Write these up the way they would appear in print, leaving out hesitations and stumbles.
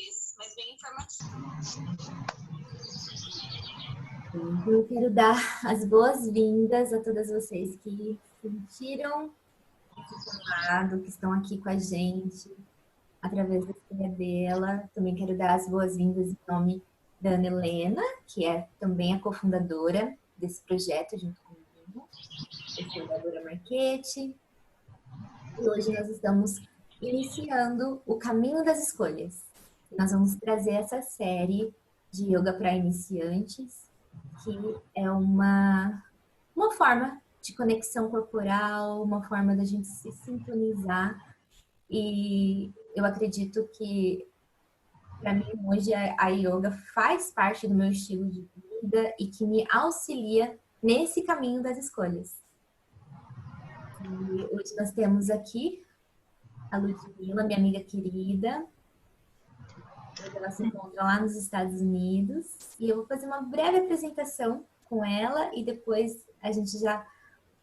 português, mas bem informativo. Eu quero dar as boas-vindas a todas vocês que sentiram esse chamado, que estão aqui com a gente através da história dela. Também quero dar as boas-vindas em nome da Ana Helena, que é também a cofundadora desse projeto junto comigo. Eu sou a Débora Marchetti. E hoje nós estamos iniciando o Caminho das Escolhas. Nós vamos trazer essa série de yoga para iniciantes, que é uma forma de conexão corporal, uma forma da gente se sintonizar. E eu acredito que, para mim, hoje a yoga faz parte do meu estilo de vida e que me auxilia nesse caminho das escolhas. E hoje nós temos aqui a Ludmila, minha amiga querida. Ela se encontra lá nos Estados Unidos. E eu vou fazer uma breve apresentação com ela e depois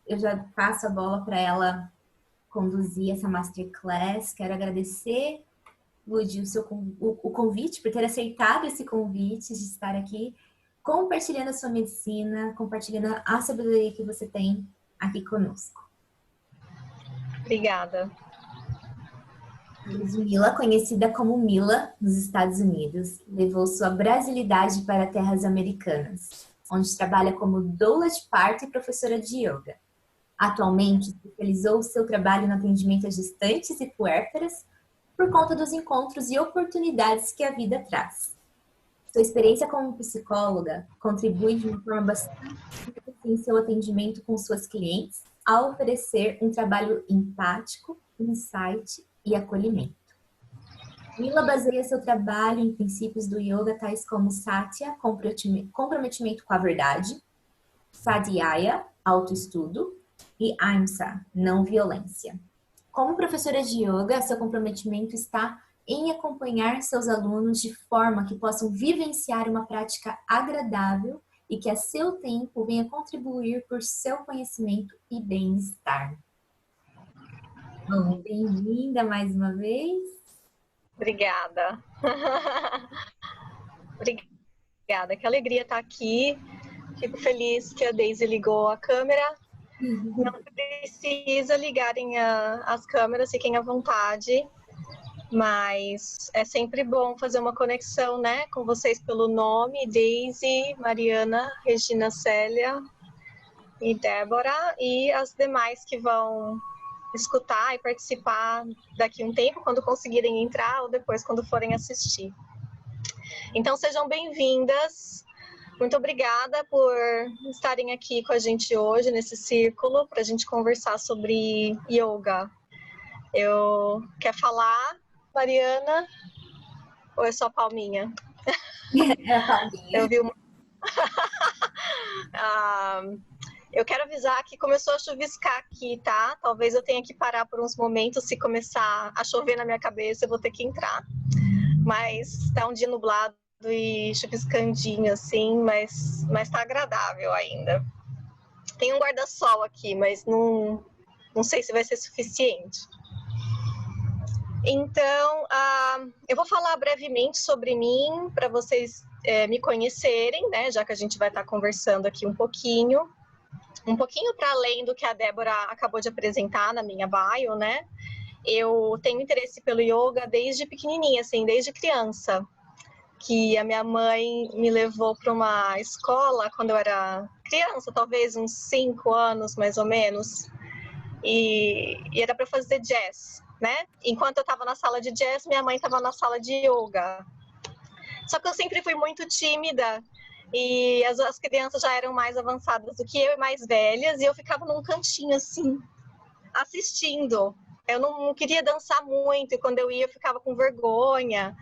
eu já passo a bola para ela conduzir essa masterclass. Quero agradecer, Lud, o convite, por ter aceitado esse convite de estar aqui compartilhando a sua medicina, compartilhando a sabedoria que você tem aqui conosco. Obrigada. Ludmila, conhecida como Mila nos Estados Unidos, levou sua brasilidade para terras americanas, onde trabalha como doula de parto e professora de yoga. Atualmente, especializou seu trabalho no atendimento a gestantes e puérperas por conta dos encontros e oportunidades que a vida traz. Sua experiência como psicóloga contribui de uma forma bastante em seu atendimento com suas clientes, ao oferecer um trabalho empático, insight e acolhimento. Mila baseia seu trabalho em princípios do yoga tais como Satya, comprometimento com a verdade, Sadhyaya, autoestudo, e Ahimsa, não violência. Como professora de yoga, seu comprometimento está em acompanhar seus alunos de forma que possam vivenciar uma prática agradável e que a seu tempo venha contribuir por seu conhecimento e bem-estar. Bom, bem-vinda mais uma vez. Obrigada. Obrigada, que alegria estar aqui. Fico feliz que a Daisy ligou a câmera. Não precisa ligarem as câmeras, fiquem à vontade. Mas é sempre bom fazer uma conexão, né, com vocês pelo nome, Daisy, Mariana, Regina Célia e Débora, e as demais que vão escutar e participar daqui a um tempo, quando conseguirem entrar ou depois quando forem assistir. Então sejam bem-vindas. Muito obrigada por estarem aqui com a gente hoje nesse círculo para a gente conversar sobre yoga. Quer falar, Mariana? Ou é só palminha? É a palminha. Eu vi uma... eu quero avisar que começou a chuviscar aqui, tá? Talvez eu tenha que parar por uns momentos. Se começar a chover na minha cabeça, eu vou ter que entrar. Mas tá um dia nublado e chuviscandinho, assim, mas tá agradável ainda. Tem um guarda-sol aqui, mas não sei se vai ser suficiente. Então, eu vou falar brevemente sobre mim, para vocês me conhecerem, né? Já que a gente vai estar conversando aqui um pouquinho para além do que a Débora acabou de apresentar na minha bio, né? Eu tenho interesse pelo yoga desde pequenininha, assim, desde criança, que a minha mãe me levou para uma escola quando eu era criança, talvez uns 5 anos, mais ou menos, e era para fazer jazz, né? Enquanto eu estava na sala de jazz, minha mãe estava na sala de yoga. Só que eu sempre fui muito tímida e as crianças já eram mais avançadas do que eu e mais velhas, e eu ficava num cantinho assim, assistindo. Eu não queria dançar muito, e quando eu ia eu ficava com vergonha.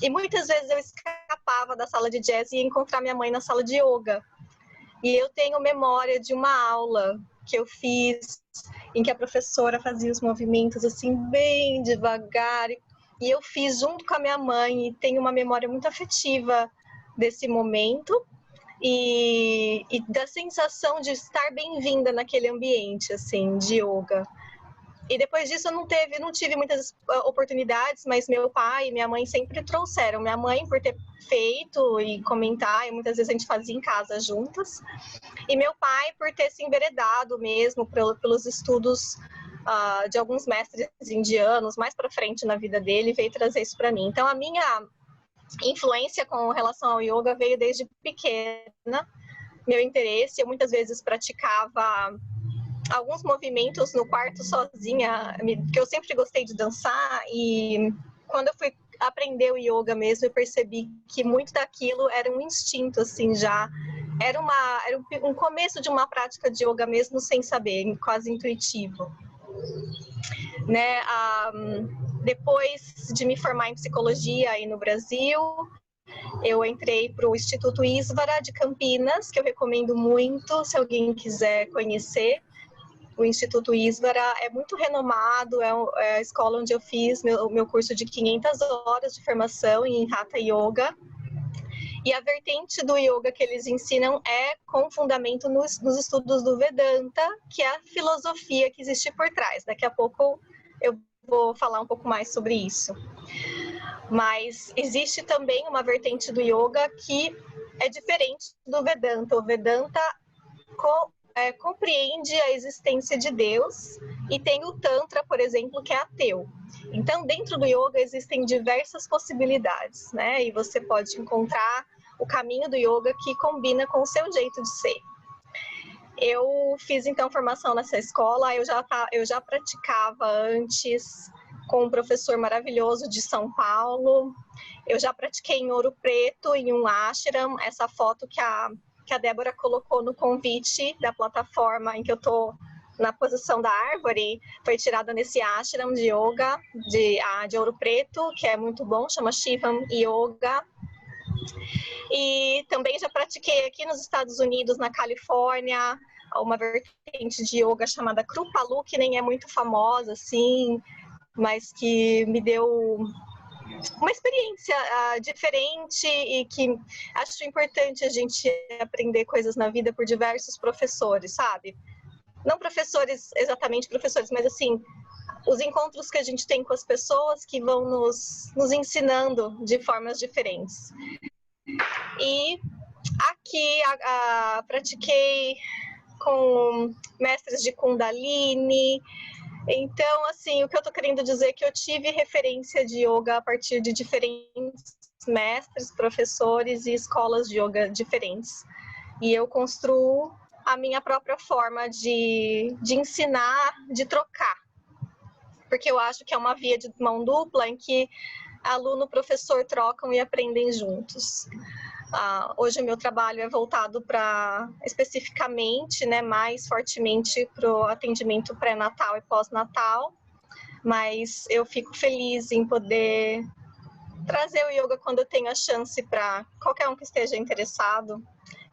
E muitas vezes eu escapava da sala de jazz e ia encontrar minha mãe na sala de yoga. E eu tenho memória de uma aula que eu fiz, em que a professora fazia os movimentos assim, bem devagar. E eu fiz junto com a minha mãe, e tenho uma memória muito afetiva desse momento. E da sensação de estar bem-vinda naquele ambiente, assim, de yoga. E depois disso eu não tive muitas oportunidades, mas meu pai e minha mãe sempre trouxeram. Minha mãe por ter feito e comentar, e muitas vezes a gente fazia em casa juntas. E meu pai por ter se enveredado mesmo pelos estudos de alguns mestres indianos, mais para frente na vida dele, veio trazer isso para mim. Então a minha influência com relação ao yoga veio desde pequena, meu interesse. Eu muitas vezes praticava alguns movimentos no quarto sozinha, porque eu sempre gostei de dançar, e quando eu fui aprender o yoga mesmo, eu percebi que muito daquilo era um instinto, assim, já era um começo de uma prática de yoga mesmo sem saber, quase intuitivo. Né? Depois de me formar em psicologia aí no Brasil, eu entrei para o Instituto Isvara de Campinas, que eu recomendo muito se alguém quiser conhecer. O Instituto Isvara é muito renomado, é a escola onde eu fiz meu curso de 500 horas de formação em Hatha Yoga. E a vertente do yoga que eles ensinam é com fundamento nos estudos do Vedanta, que é a filosofia que existe por trás. Daqui a pouco eu vou falar um pouco mais sobre isso. Mas existe também uma vertente do yoga que é diferente do Vedanta. O Vedanta compreende a existência de Deus, e tem o Tantra, por exemplo, que é ateu. Então, dentro do yoga existem diversas possibilidades, né? E você pode encontrar o caminho do yoga que combina com o seu jeito de ser. Eu fiz, então, formação nessa escola, eu já praticava antes com um professor maravilhoso de São Paulo. Eu já pratiquei em Ouro Preto, em um ashram. Essa foto que a Débora colocou no convite da plataforma em que eu estou na posição da árvore, foi tirada nesse ashram de yoga de Ouro Preto, que é muito bom, chama Shivam Yoga. E também já pratiquei aqui nos Estados Unidos, na Califórnia, uma vertente de yoga chamada Kripalu, que nem é muito famosa, assim, mas que me deu uma experiência diferente, e que acho importante a gente aprender coisas na vida por diversos professores, sabe? Não professores, exatamente professores, mas assim, os encontros que a gente tem com as pessoas que vão nos ensinando de formas diferentes. E aqui pratiquei com mestres de Kundalini. Então, assim, o que eu tô querendo dizer é que eu tive referência de yoga a partir de diferentes mestres, professores e escolas de yoga diferentes. E eu construo a minha própria forma de ensinar, de trocar. Porque eu acho que é uma via de mão dupla em que aluno e professor trocam e aprendem juntos. Hoje o meu trabalho é voltado para, especificamente, né, mais fortemente para o atendimento pré-natal e pós-natal, mas eu fico feliz em poder trazer o yoga quando eu tenho a chance para qualquer um que esteja interessado.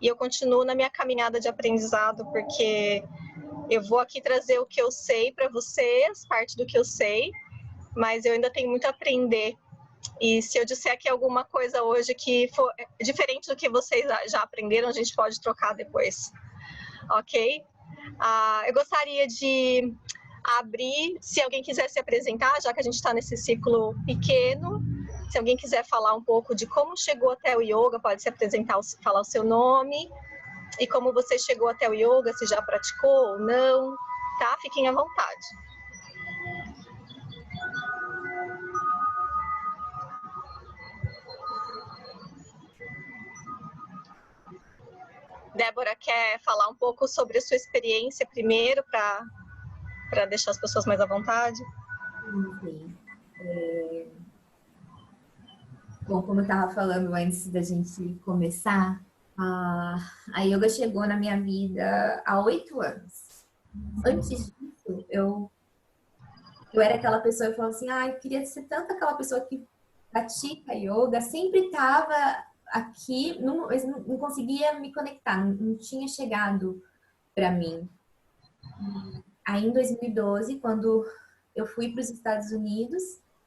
E eu continuo na minha caminhada de aprendizado, porque eu vou aqui trazer o que eu sei para vocês, parte do que eu sei, mas eu ainda tenho muito a aprender. E se eu disser aqui alguma coisa hoje que for diferente do que vocês já aprenderam, a gente pode trocar depois, ok? Eu gostaria de abrir, se alguém quiser se apresentar, já que a gente está nesse ciclo pequeno, se alguém quiser falar um pouco de como chegou até o yoga, pode se apresentar, falar o seu nome, e como você chegou até o yoga, se já praticou ou não, tá? Fiquem à vontade. Débora, quer falar um pouco sobre a sua experiência primeiro, para deixar as pessoas mais à vontade? Sim. Bom, como eu estava falando antes da gente começar, a yoga chegou na minha vida há 8 anos. Antes disso, eu era aquela pessoa que falava assim, eu queria ser tanto aquela pessoa que pratica yoga, sempre estava aqui, mas não conseguia me conectar, não tinha chegado para mim. Aí em 2012, quando eu fui para os Estados Unidos,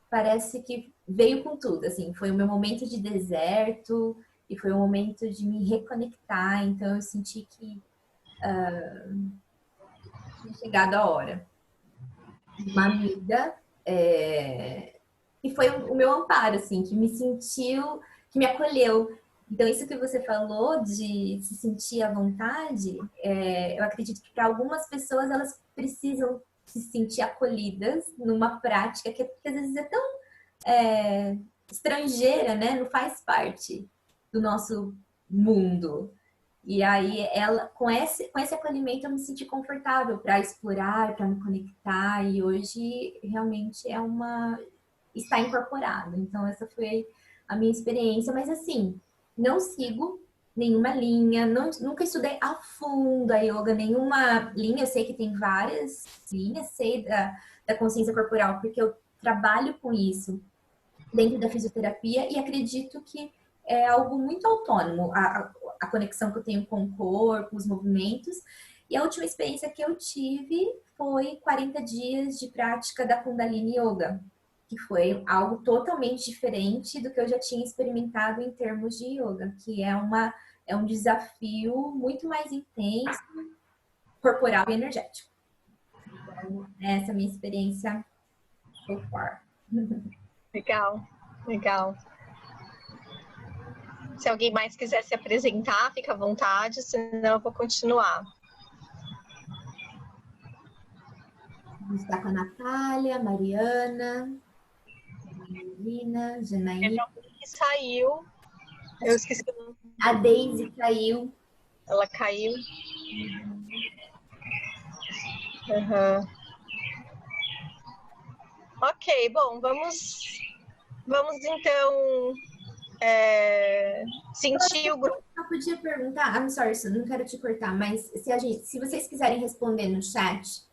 parece que veio com tudo, assim, foi o meu momento de deserto e foi o momento de me reconectar, então eu senti que tinha chegado a hora. uma amiga, que foi o meu amparo, assim, que me sentiu, que me acolheu. Então, isso que você falou de se sentir à vontade, eu acredito que para algumas pessoas elas precisam se sentir acolhidas numa prática que às vezes é tão estrangeira, né? Não faz parte do nosso mundo. E aí, ela, com esse acolhimento, eu me senti confortável para explorar, para me conectar, e hoje realmente está incorporado. Então, essa foi a minha experiência, mas assim, não sigo nenhuma linha, nunca estudei a fundo a yoga, nenhuma linha, eu sei que tem várias linhas, sei da consciência corporal, porque eu trabalho com isso dentro da fisioterapia e acredito que é algo muito autônomo, a conexão que eu tenho com o corpo, os movimentos. E a última experiência que eu tive foi 40 dias de prática da Kundalini Yoga, que foi algo totalmente diferente do que eu já tinha experimentado em termos de yoga, que é um desafio muito mais intenso, corporal e energético. Então, essa é a minha experiência so far. Legal, legal. Se alguém mais quiser se apresentar, fica à vontade, senão eu vou continuar. A gente está com a Natália, a Mariana, a Melina, Janaína. Que saiu, eu esqueci o nome. A Daisy caiu. Ela caiu. Uhum. Ok, bom, vamos então sentir o grupo. Eu podia perguntar, I'm sorry, não quero te cortar, mas se vocês quiserem responder no chat,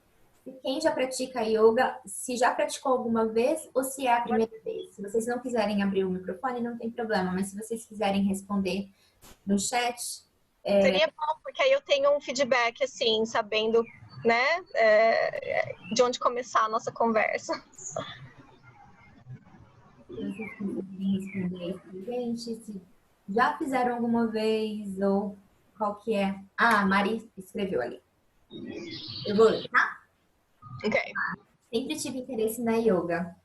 quem já pratica yoga, se já praticou alguma vez ou se é a primeira vez. Se vocês não quiserem abrir o microfone, não tem problema, mas se vocês quiserem responder no chat. Seria bom, porque aí eu tenho um feedback, assim, sabendo, né, de onde começar a nossa conversa. Se vocês quiserem responder aí pra gente, se já fizeram alguma vez ou qual que é. Ah, a Mari escreveu ali. Eu vou ler, tá? Ok. Sempre tive interesse na yoga,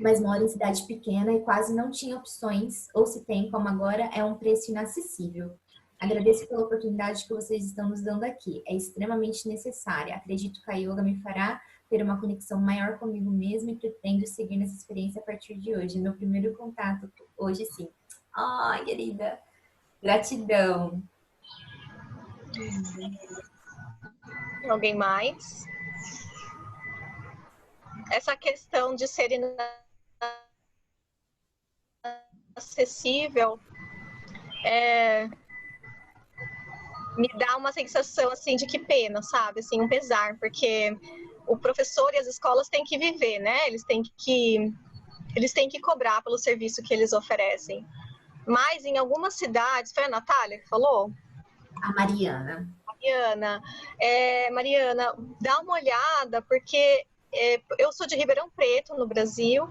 mas moro em cidade pequena e quase não tinha opções, ou se tem, como agora, é um preço inacessível. Agradeço pela oportunidade que vocês estão nos dando aqui. É extremamente necessária. Acredito que a yoga me fará ter uma conexão maior comigo mesma e pretendo seguir nessa experiência a partir de hoje. Meu primeiro contato hoje, sim. Ai, querida, gratidão. Alguém mais? Essa questão de ser inacessível me dá uma sensação assim de que pena, sabe? Assim, um pesar, porque o professor e as escolas têm que viver, né? Eles têm que cobrar pelo serviço que eles oferecem. Mas em algumas cidades, foi a Natália que falou? A Mariana. Mariana, dá uma olhada, porque eu sou de Ribeirão Preto, no Brasil,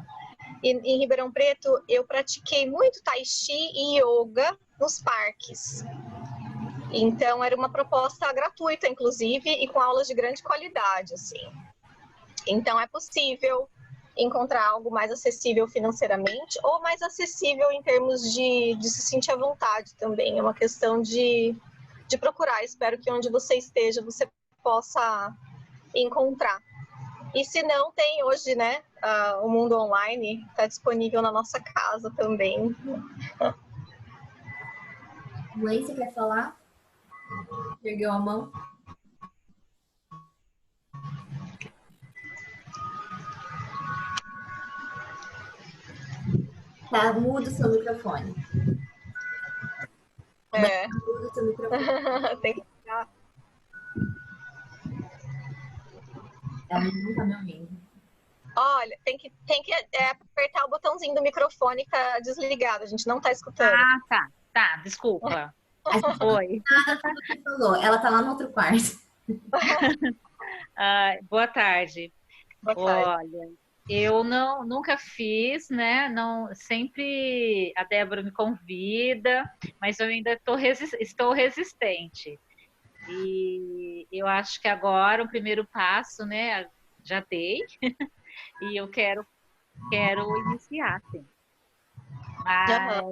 e em Ribeirão Preto eu pratiquei muito tai chi e yoga nos parques. Então era uma proposta gratuita, inclusive, e com aulas de grande qualidade, assim. Então é possível encontrar algo mais acessível financeiramente ou mais acessível em termos de se sentir à vontade também. É uma questão de procurar. Espero que onde você esteja você possa encontrar. E se não, tem hoje, né, o mundo online está disponível na nossa casa também. Mãe, você quer falar? Ergueu a mão. Tá, muda o seu microfone. Muda o seu microfone. Tem que ficar. Ela não tá me ouvindo. Olha, tem que apertar o botãozinho do microfone que tá desligado, a gente não tá escutando. Ah, tá, desculpa. Oi. Ela tá lá no outro quarto. Boa tarde. Boa tarde. Olha, eu nunca fiz, né? Não, sempre a Débora me convida, mas eu ainda estou resistente. E eu acho que agora o primeiro passo, né? já dei e eu quero iniciar, sim. Mas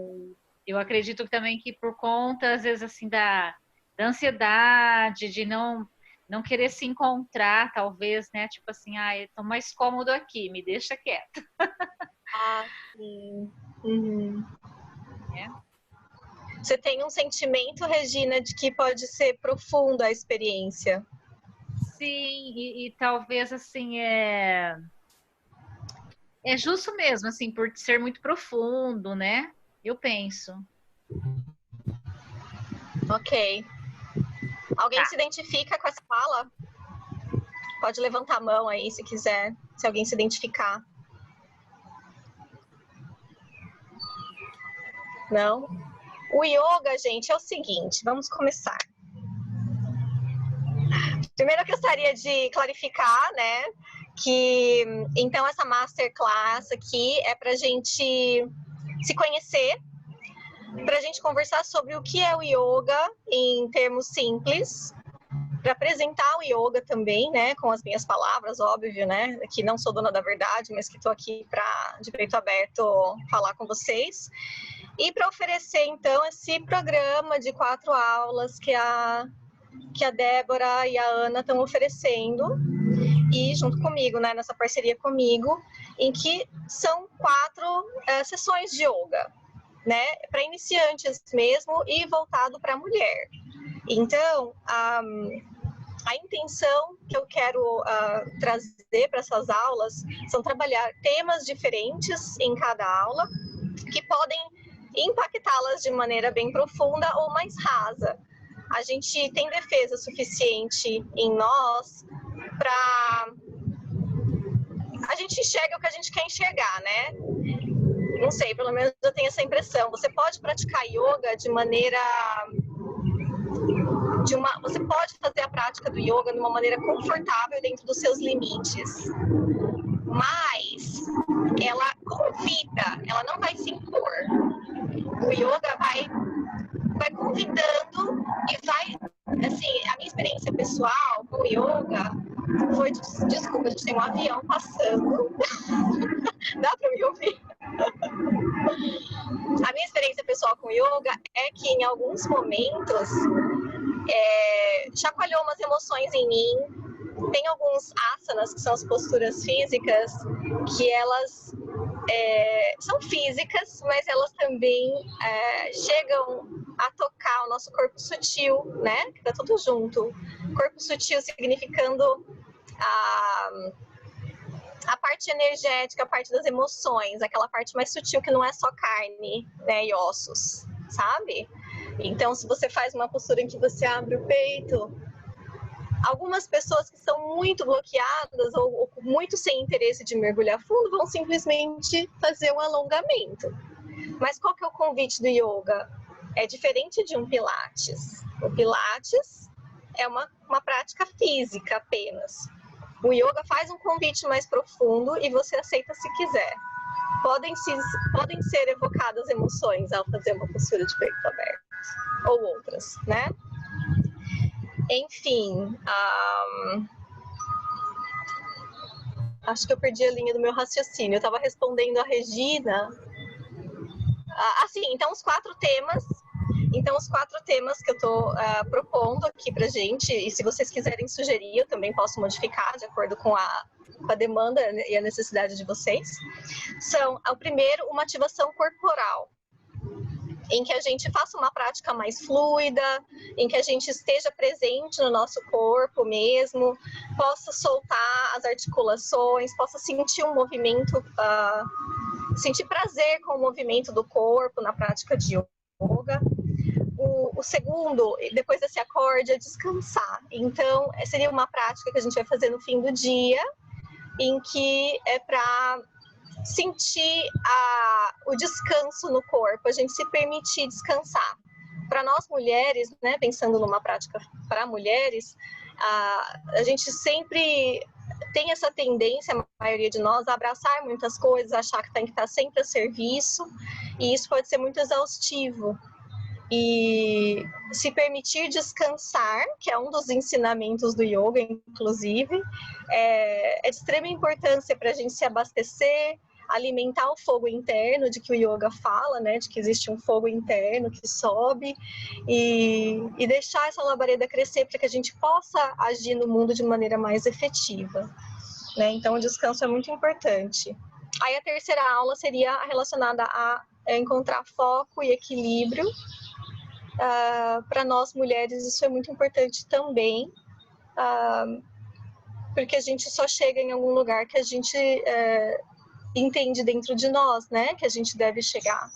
eu acredito também que por conta, às vezes, assim, da ansiedade, de não querer se encontrar, talvez, né? Tipo assim, eu tô mais cômodo aqui, me deixa quieto. Sim. Uhum. É. Você tem um sentimento, Regina, de que pode ser profunda a experiência? Sim, e talvez, assim, é justo mesmo, assim, por ser muito profundo, né? Eu penso. Ok. Alguém Tá. se identifica com essa fala? Pode levantar a mão aí, se quiser, se alguém se identificar. Não? O yoga, gente, é o seguinte, vamos começar. Primeiro eu gostaria de clarificar, né, que então essa masterclass aqui é para a gente se conhecer, para a gente conversar sobre o que é o yoga em termos simples, para apresentar o yoga também, né, com as minhas palavras, óbvio, né, que não sou dona da verdade, mas que estou aqui para, de peito aberto, falar com vocês. E para oferecer, então, esse programa de 4 aulas que a Débora e a Ana estão oferecendo, e junto comigo, né, nessa parceria comigo, em que são 4 sessões de yoga, né, para iniciantes mesmo e voltado para a mulher. Então, a intenção que eu quero trazer para essas aulas são trabalhar temas diferentes em cada aula, que podem impactá-las de maneira bem profunda ou mais rasa. A gente tem defesa suficiente em nós para... A gente enxerga o que a gente quer enxergar, né? Não sei, pelo menos eu tenho essa impressão. Você pode praticar yoga de maneira... Você pode fazer a prática do yoga de uma maneira confortável dentro dos seus limites. Mas ela convida, ela não vai se impor. O yoga vai convidando e vai, assim, a minha experiência pessoal com o yoga foi, desculpa, a gente tem um avião passando, dá para me ouvir? A minha experiência pessoal com o yoga é que em alguns momentos chacoalhou umas emoções em mim. Tem alguns asanas, que são as posturas físicas, que elas são físicas, mas elas também chegam a tocar o nosso corpo sutil, né? Que tá tudo junto. Corpo sutil significando a parte energética, a parte das emoções, aquela parte mais sutil que não é só carne, né, e ossos, sabe? Então, se você faz uma postura em que você abre o peito, algumas pessoas que são muito bloqueadas ou muito sem interesse de mergulhar fundo vão simplesmente fazer um alongamento. Mas qual que é o convite do yoga? É diferente de um pilates. O pilates é uma prática física apenas. O yoga faz um convite mais profundo e você aceita se quiser. Podem ser evocadas emoções ao fazer uma postura de peito aberto, ou outras, né? Enfim, acho que eu perdi a linha do meu raciocínio. Eu estava respondendo a Regina. Então os 4 temas. Então, os 4 temas que eu estou propondo aqui para gente, e se vocês quiserem sugerir, eu também posso modificar de acordo com a demanda e a necessidade de vocês, são, o primeiro, uma ativação corporal, em que a gente faça uma prática mais fluida, em que a gente esteja presente no nosso corpo mesmo, possa soltar as articulações, possa sentir um movimento, sentir prazer com o movimento do corpo na prática de yoga. O segundo, depois desse acorde, é descansar. Então, seria uma prática que a gente vai fazer no fim do dia, em que é para sentir o descanso no corpo, a gente se permitir descansar. Para nós mulheres, né, pensando numa prática para mulheres, a gente sempre tem essa tendência, a maioria de nós, a abraçar muitas coisas, achar que tem que estar sempre a serviço, e isso pode ser muito exaustivo. E se permitir descansar, que é um dos ensinamentos do yoga, inclusive, é de extrema importância para a gente se abastecer, alimentar o fogo interno, de que o yoga fala, né, de que existe um fogo interno que sobe, e deixar essa labareda crescer para que a gente possa agir no mundo de maneira mais efetiva, né? Então, o descanso é muito importante. Aí, a terceira aula seria relacionada a encontrar foco e equilíbrio. Para nós mulheres isso é muito importante também, porque a gente só chega em algum lugar que a gente entende dentro de nós, né, que a gente deve chegar.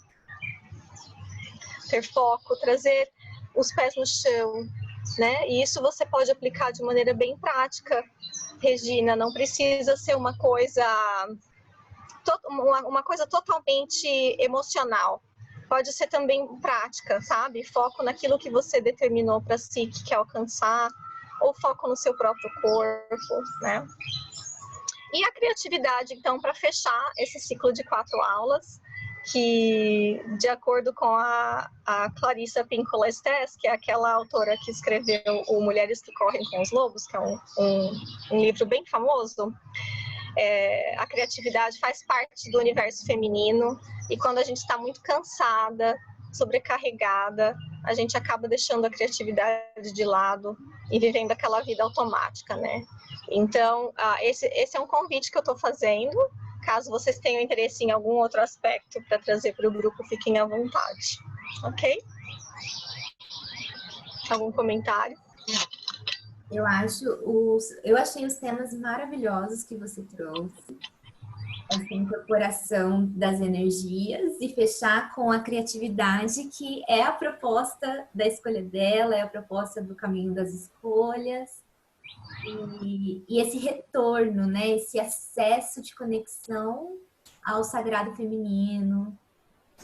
Ter foco, trazer os pés no chão, né, e isso você pode aplicar de maneira bem prática, Regina, não precisa ser uma coisa totalmente emocional. Pode ser também prática, sabe? Foco naquilo que você determinou para si que quer alcançar, ou foco no seu próprio corpo, né? E a criatividade, então, para fechar esse ciclo de 4 aulas, que, de acordo com a Clarissa Pinkola Estés, que é aquela autora que escreveu o Mulheres que Correm com os Lobos, que é um livro bem famoso, a criatividade faz parte do universo feminino, e quando a gente está muito cansada, sobrecarregada, a gente acaba deixando a criatividade de lado e vivendo aquela vida automática, né? Então, esse é um convite que eu estou fazendo. Caso vocês tenham interesse em algum outro aspecto para trazer para o grupo, fiquem à vontade, ok? Algum comentário? Eu achei os temas maravilhosos que você trouxe. Essa incorporação das energias e fechar com a criatividade, que é a proposta da escolha dela, é a proposta do caminho das escolhas. E esse retorno, né? Esse acesso de conexão ao sagrado feminino.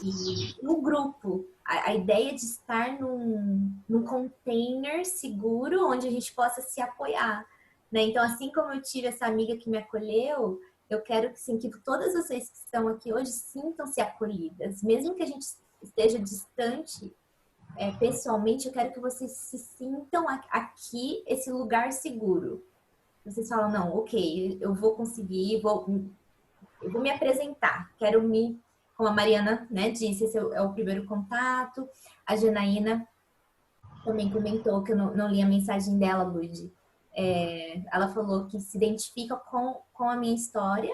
E o grupo, a ideia de estar num container seguro onde a gente possa se apoiar, né? Então, assim como eu tive essa amiga que me acolheu, eu quero assim, que todas vocês que estão aqui hoje sintam-se acolhidas, mesmo que a gente esteja distante pessoalmente, eu quero que vocês se sintam aqui, esse lugar seguro. Vocês falam, não, ok, eu vou conseguir, eu vou me apresentar, quero me... Como a Mariana, né, disse, esse é o primeiro contato. A Janaína também comentou, que eu não li a mensagem dela, Lud. Ela falou que se identifica com a minha história,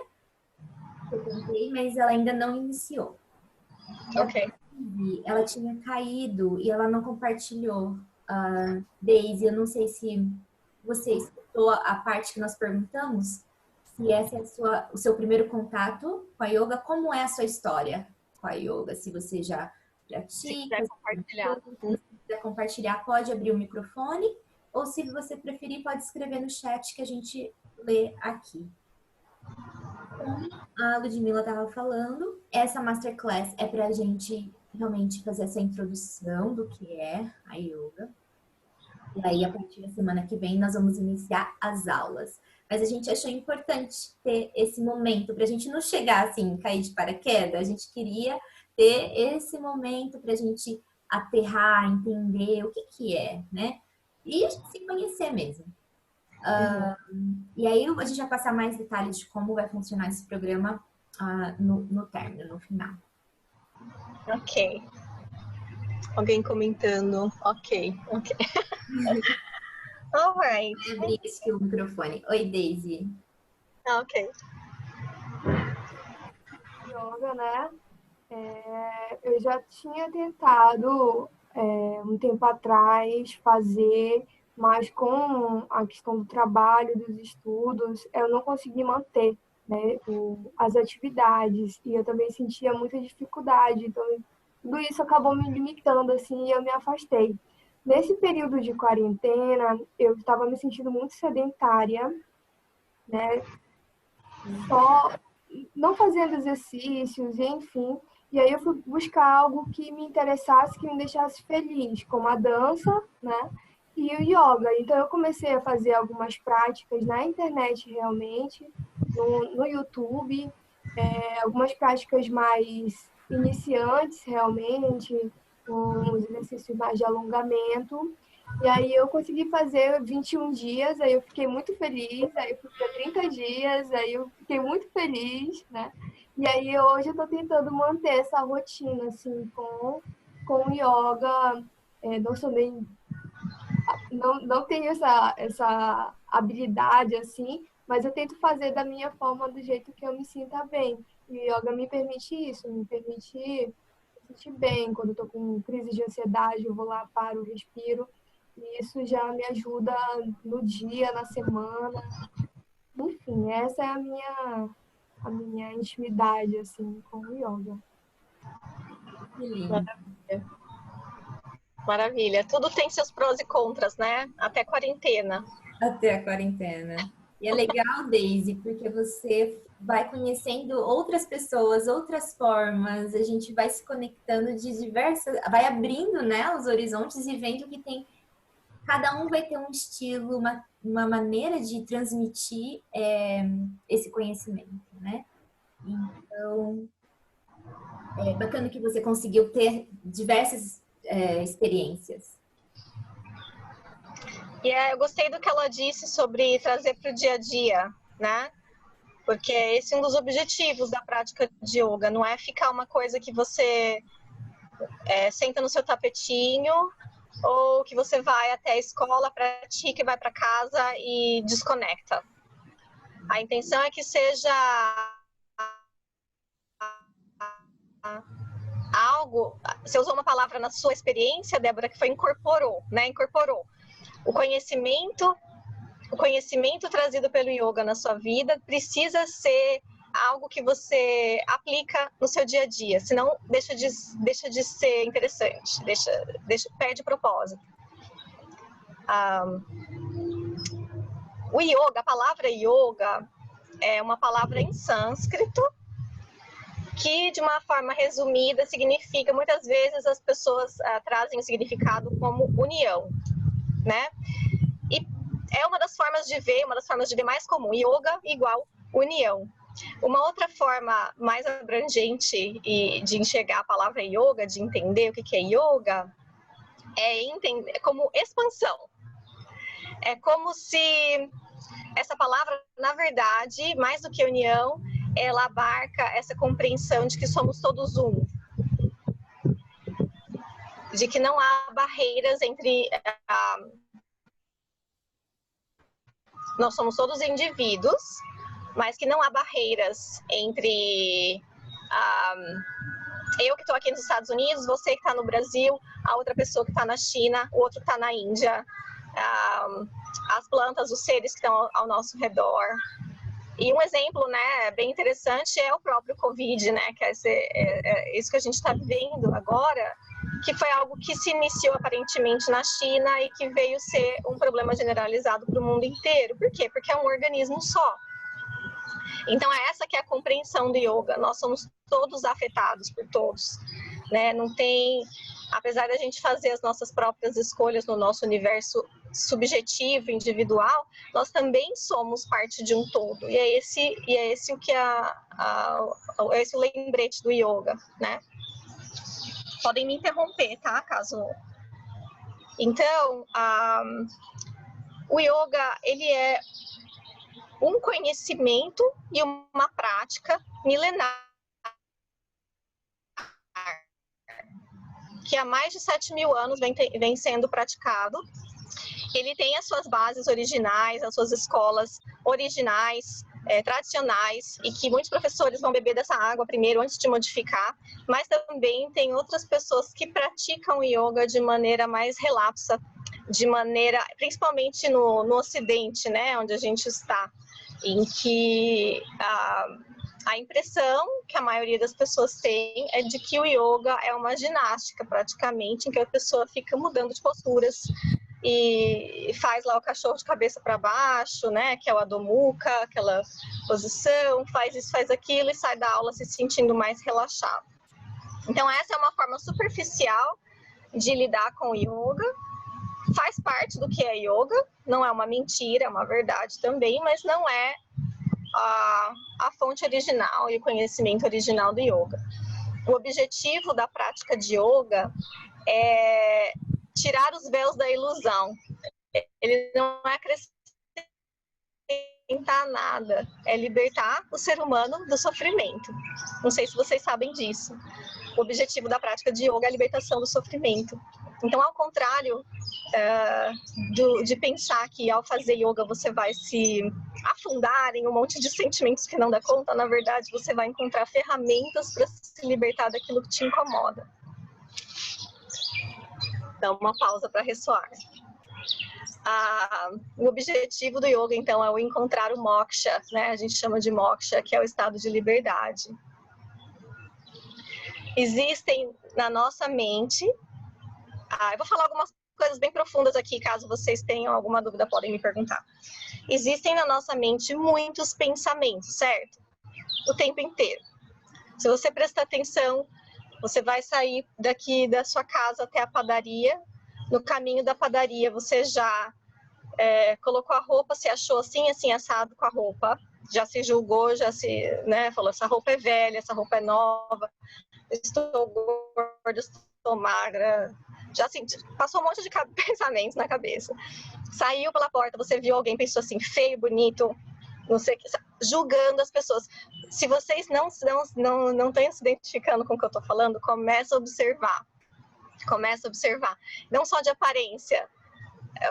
que eu contei, mas ela ainda não iniciou. Ok. Ela tinha caído e ela não compartilhou. Daisy, eu não sei se você escutou a parte que nós perguntamos, se esse é o seu primeiro contato com a yoga, como é a sua história com a yoga? Se você já pratica, se quiser compartilhar. Se quiser compartilhar, pode abrir o microfone, ou se você preferir, pode escrever no chat que a gente lê aqui. Como a Ludmilla estava falando, essa masterclass é para a gente realmente fazer essa introdução do que é a yoga. E aí, a partir da semana que vem, nós vamos iniciar as aulas. Mas a gente achou importante ter esse momento, para a gente não chegar assim, cair de paraquedas. A gente queria ter esse momento para a gente aterrar, entender o que é, né? E a gente se conhecer mesmo. E aí, a gente vai passar mais detalhes de como vai funcionar esse programa no término, no final. Ok. Alguém comentando. Ok. Alright. Abrir aqui o microfone. Oi, Daisy. Ok. Yoga, né? Eu já tinha tentado um tempo atrás fazer, mas com a questão do trabalho, dos estudos, eu não consegui manter, né, as atividades, e eu também sentia muita dificuldade, então tudo isso acabou me limitando, assim, e eu me afastei. Nesse período de quarentena, eu estava me sentindo muito sedentária, né, só não fazendo exercícios, enfim. E aí eu fui buscar algo que me interessasse, que me deixasse feliz, como a dança, né? E o yoga. Então eu comecei a fazer algumas práticas na internet realmente, no YouTube, algumas práticas mais iniciantes realmente, uns exercícios mais de alongamento. E aí eu consegui fazer 21 dias, aí eu fiquei muito feliz, aí eu fui para 30 dias, aí eu fiquei muito feliz, né? E aí hoje eu estou tentando manter essa rotina, assim, com o yoga. Não sou nem... Não tenho essa habilidade, assim, mas eu tento fazer da minha forma, do jeito que eu me sinta bem. E o yoga me permite isso, me permite me sentir bem. Quando eu tô com crise de ansiedade, eu vou lá, paro, respiro. E isso já me ajuda no dia, na semana. Enfim, essa é a minha intimidade, assim, com o yoga. Que lindo. Maravilha. Tudo tem seus prós e contras, né? Até a quarentena. Até a quarentena. E é legal, Daisy, porque você vai conhecendo outras pessoas, outras formas, a gente vai se conectando de diversas, vai abrindo, né, os horizontes e vendo que tem, cada um vai ter um estilo, uma maneira de transmitir esse conhecimento, né? Então, é bacana que você conseguiu ter diversas experiências. E eu gostei do que ela disse sobre trazer para o dia a dia, né? Porque esse é um dos objetivos da prática de yoga, não é ficar uma coisa que você senta no seu tapetinho ou que você vai até a escola, pratica e vai para casa e desconecta. A intenção é que seja algo, você usou uma palavra na sua experiência, Débora, que foi incorporou, né? Incorporou. O conhecimento trazido pelo yoga na sua vida precisa ser algo que você aplica no seu dia a dia, senão deixa de ser interessante, perde propósito. O yoga, a palavra yoga é uma palavra em sânscrito que, de uma forma resumida, significa, muitas vezes as pessoas trazem o significado como união, né? E é uma das formas de ver mais comum, yoga igual união. Uma outra forma mais abrangente de enxergar a palavra yoga, de entender o que é yoga, é entender como expansão. É como se essa palavra, na verdade, mais do que união, ela abarca essa compreensão de que somos todos um. De que não há barreiras entre... nós somos todos indivíduos, mas que não há barreiras entre eu que estou aqui nos Estados Unidos, você que está no Brasil, a outra pessoa que está na China, o outro que está na Índia, as plantas, os seres que estão ao nosso redor. E um exemplo, né, bem interessante é o próprio Covid, né, que é isso que a gente está vivendo agora, que foi algo que se iniciou aparentemente na China e que veio ser um problema generalizado para o mundo inteiro. Por quê? Porque é um organismo só. Então, essa que é a compreensão do yoga. Nós somos todos afetados por todos, né? Não tem... Apesar da gente fazer as nossas próprias escolhas no nosso universo subjetivo, individual, nós também somos parte de um todo. E é esse o que esse o lembrete do yoga, né? Podem me interromper, tá? Caso... Então, o yoga, ele é um conhecimento e uma prática milenar que há mais de 7.000 anos vem sendo praticado. Ele tem as suas bases originais, as suas escolas originais, tradicionais, e que muitos professores vão beber dessa água primeiro antes de modificar, mas também tem outras pessoas que praticam yoga de maneira mais relapsa, principalmente no Ocidente, né, onde a gente está, em que a impressão que a maioria das pessoas tem é de que o yoga é uma ginástica, praticamente, em que a pessoa fica mudando de posturas e faz lá o cachorro de cabeça para baixo, né, que é o Adho Mukha, aquela posição, faz isso, faz aquilo e sai da aula se sentindo mais relaxado. Então, essa é uma forma superficial de lidar com o yoga. Faz parte do que é yoga, não é uma mentira, é uma verdade também, mas não é a fonte original e o conhecimento original do yoga. O objetivo da prática de yoga é tirar os véus da ilusão. Ele não é acrescentar nada, é libertar o ser humano do sofrimento. Não sei se vocês sabem disso. O objetivo da prática de yoga é a libertação do sofrimento. Então, ao contrário de pensar que ao fazer yoga você vai se afundar em um monte de sentimentos que não dá conta, na verdade você vai encontrar ferramentas para se libertar daquilo que te incomoda. Dá uma pausa para ressoar. O objetivo do yoga, então, é o encontrar o moksha, né? A gente chama de moksha, que é o estado de liberdade. Existem na nossa mente... eu vou falar algumas coisas bem profundas aqui, caso vocês tenham alguma dúvida, podem me perguntar. Existem na nossa mente muitos pensamentos, certo? O tempo inteiro. Se você prestar atenção, você vai sair daqui da sua casa até a padaria. No caminho da padaria, você já colocou a roupa, se achou assim, assim, assado com a roupa. Já se julgou, já se, né, falou, essa roupa é velha, essa roupa é nova, estou gorda, estou magra. Já assim, passou um monte de pensamentos na cabeça. Saiu pela porta, você viu alguém, pensou assim, feio, bonito, não sei o que, julgando as pessoas. Se vocês não estão se identificando com o que eu estou falando, começa a observar. Começa a observar. Não só de aparência.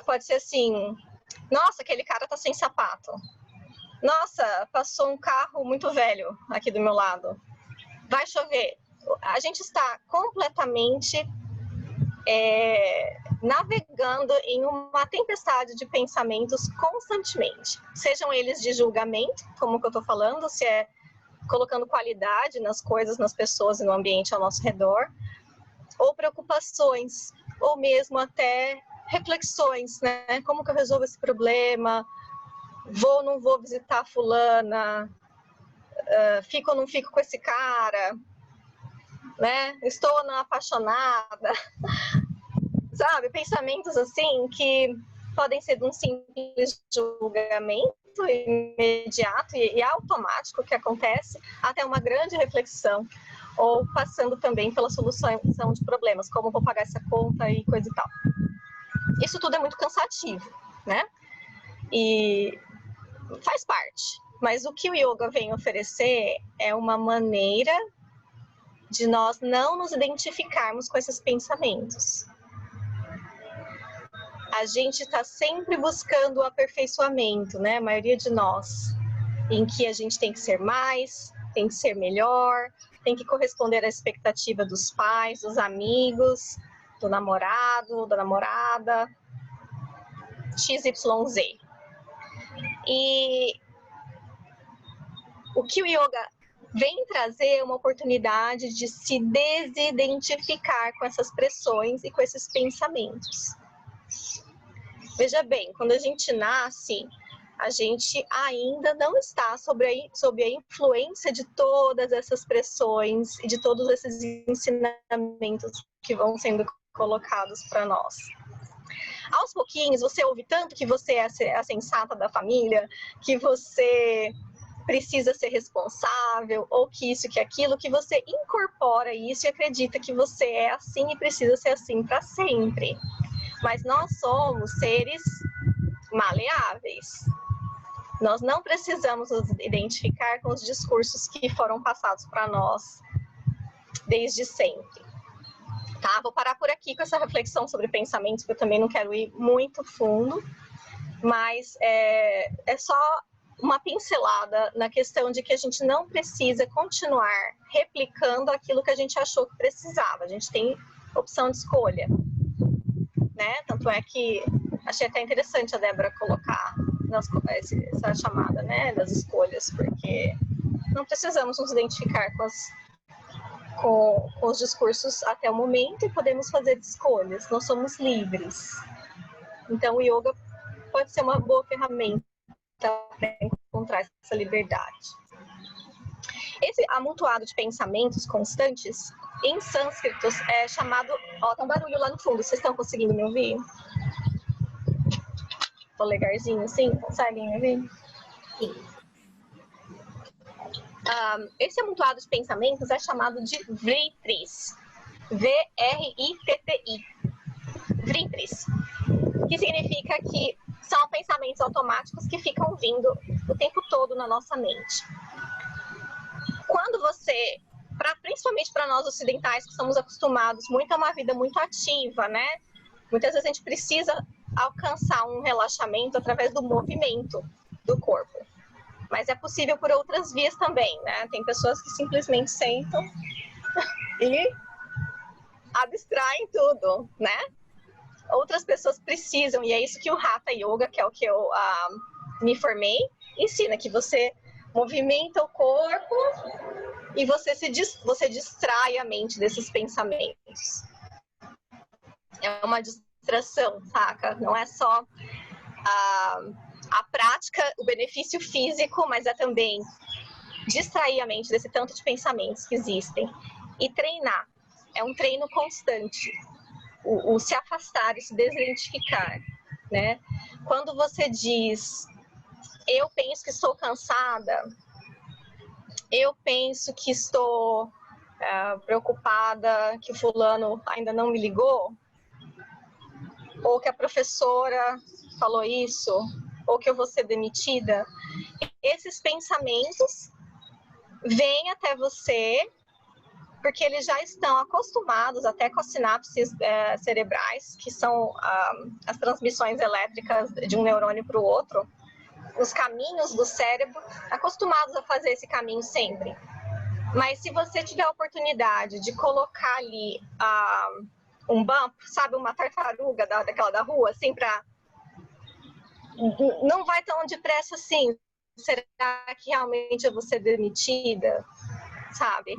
Pode ser assim, nossa, aquele cara tá sem sapato. Nossa, passou um carro muito velho aqui do meu lado. Vai chover. A gente está completamente navegando em uma tempestade de pensamentos constantemente. Sejam eles de julgamento, como que eu estou falando, se é colocando qualidade nas coisas, nas pessoas e no ambiente ao nosso redor, ou preocupações, ou mesmo até reflexões, né? Como que eu resolvo esse problema? Vou ou não vou visitar fulana? Fico ou não fico com esse cara? Né? Estou ou não apaixonada? Sabe? Pensamentos assim que podem ser de um simples julgamento imediato e automático que acontece, até uma grande reflexão, ou passando também pela solução de problemas, como vou pagar essa conta e coisa e tal. Isso tudo é muito cansativo, né? E faz parte. Mas o que o yoga vem oferecer é uma maneira de nós não nos identificarmos com esses pensamentos. A gente está sempre buscando o aperfeiçoamento, né? A maioria de nós, em que a gente tem que ser mais, tem que ser melhor, tem que corresponder à expectativa dos pais, dos amigos, do namorado, da namorada, XYZ. E o que o yoga vem trazer é uma oportunidade de se desidentificar com essas pressões e com esses pensamentos. Veja bem, quando a gente nasce, a gente ainda não está sob a influência de todas essas pressões e de todos esses ensinamentos que vão sendo colocados para nós. Aos pouquinhos, você ouve tanto que você é a sensata da família, que você precisa ser responsável, ou que isso, que aquilo, que você incorpora isso e acredita que você é assim e precisa ser assim para sempre. Mas nós somos seres maleáveis. Nós não precisamos nos identificar com os discursos que foram passados para nós desde sempre. Tá? Vou parar por aqui com essa reflexão sobre pensamentos, porque eu também não quero ir muito fundo, mas é só uma pincelada na questão de que a gente não precisa continuar replicando aquilo que a gente achou que precisava. A gente tem opção de escolha. Né? Tanto é que achei até interessante a Débora colocar essa chamada, né, das escolhas, porque não precisamos nos identificar com os discursos até o momento e podemos fazer escolhas, nós somos livres. Então o yoga pode ser uma boa ferramenta para encontrar essa liberdade. Esse amontoado de pensamentos constantes, em sânscrito, é chamado... Ó, tá um barulho lá no fundo, vocês estão conseguindo me ouvir? Polegarzinho, assim, conseguem me ouvir? Sim. Esse amontoado de pensamentos é chamado de vritris. V-R-I-T-T-I, Vritris, que significa que são pensamentos automáticos que ficam vindo o tempo todo na nossa mente. Quando você, principalmente para nós ocidentais, que estamos acostumados muito a uma vida muito ativa, né? Muitas vezes a gente precisa alcançar um relaxamento através do movimento do corpo. Mas é possível por outras vias também, né? Tem pessoas que simplesmente sentam e abstraem tudo, né? Outras pessoas precisam, e é isso que o Hatha Yoga, que é o que eu me formei, ensina, que você movimenta o corpo e você distrai a mente desses pensamentos. É uma distração, saca? Não é só a prática, o benefício físico, mas é também distrair a mente desse tanto de pensamentos que existem. E treinar. É um treino constante. O se afastar e se desidentificar, né? Quando você diz, eu penso que estou cansada, eu penso que estou preocupada, que fulano ainda não me ligou, ou que a professora falou isso, ou que eu vou ser demitida, esses pensamentos vêm até você porque eles já estão acostumados até com as sinapses cerebrais, que são as transmissões elétricas de um neurônio para o outro, os caminhos do cérebro, acostumados a fazer esse caminho sempre. Mas se você tiver a oportunidade de colocar ali um bump, sabe, uma tartaruga daquela da rua, assim, não vai tão depressa assim. Será que realmente eu vou ser demitida? Sabe?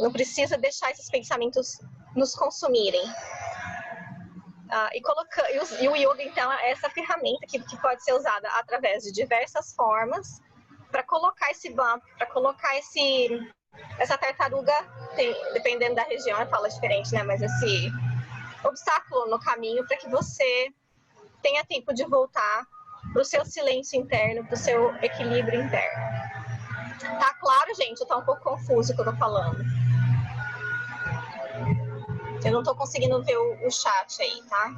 Não precisa deixar esses pensamentos nos consumirem. E o yoga, então, é essa ferramenta que pode ser usada através de diversas formas para colocar esse bump, para colocar essa tartaruga, dependendo da região, fala diferente, né? Mas esse obstáculo no caminho para que você tenha tempo de voltar para o seu silêncio interno, para o seu equilíbrio interno. Tá claro, gente? Ou tá um pouco confuso o que eu tô falando? Eu não tô conseguindo ver o chat aí, tá?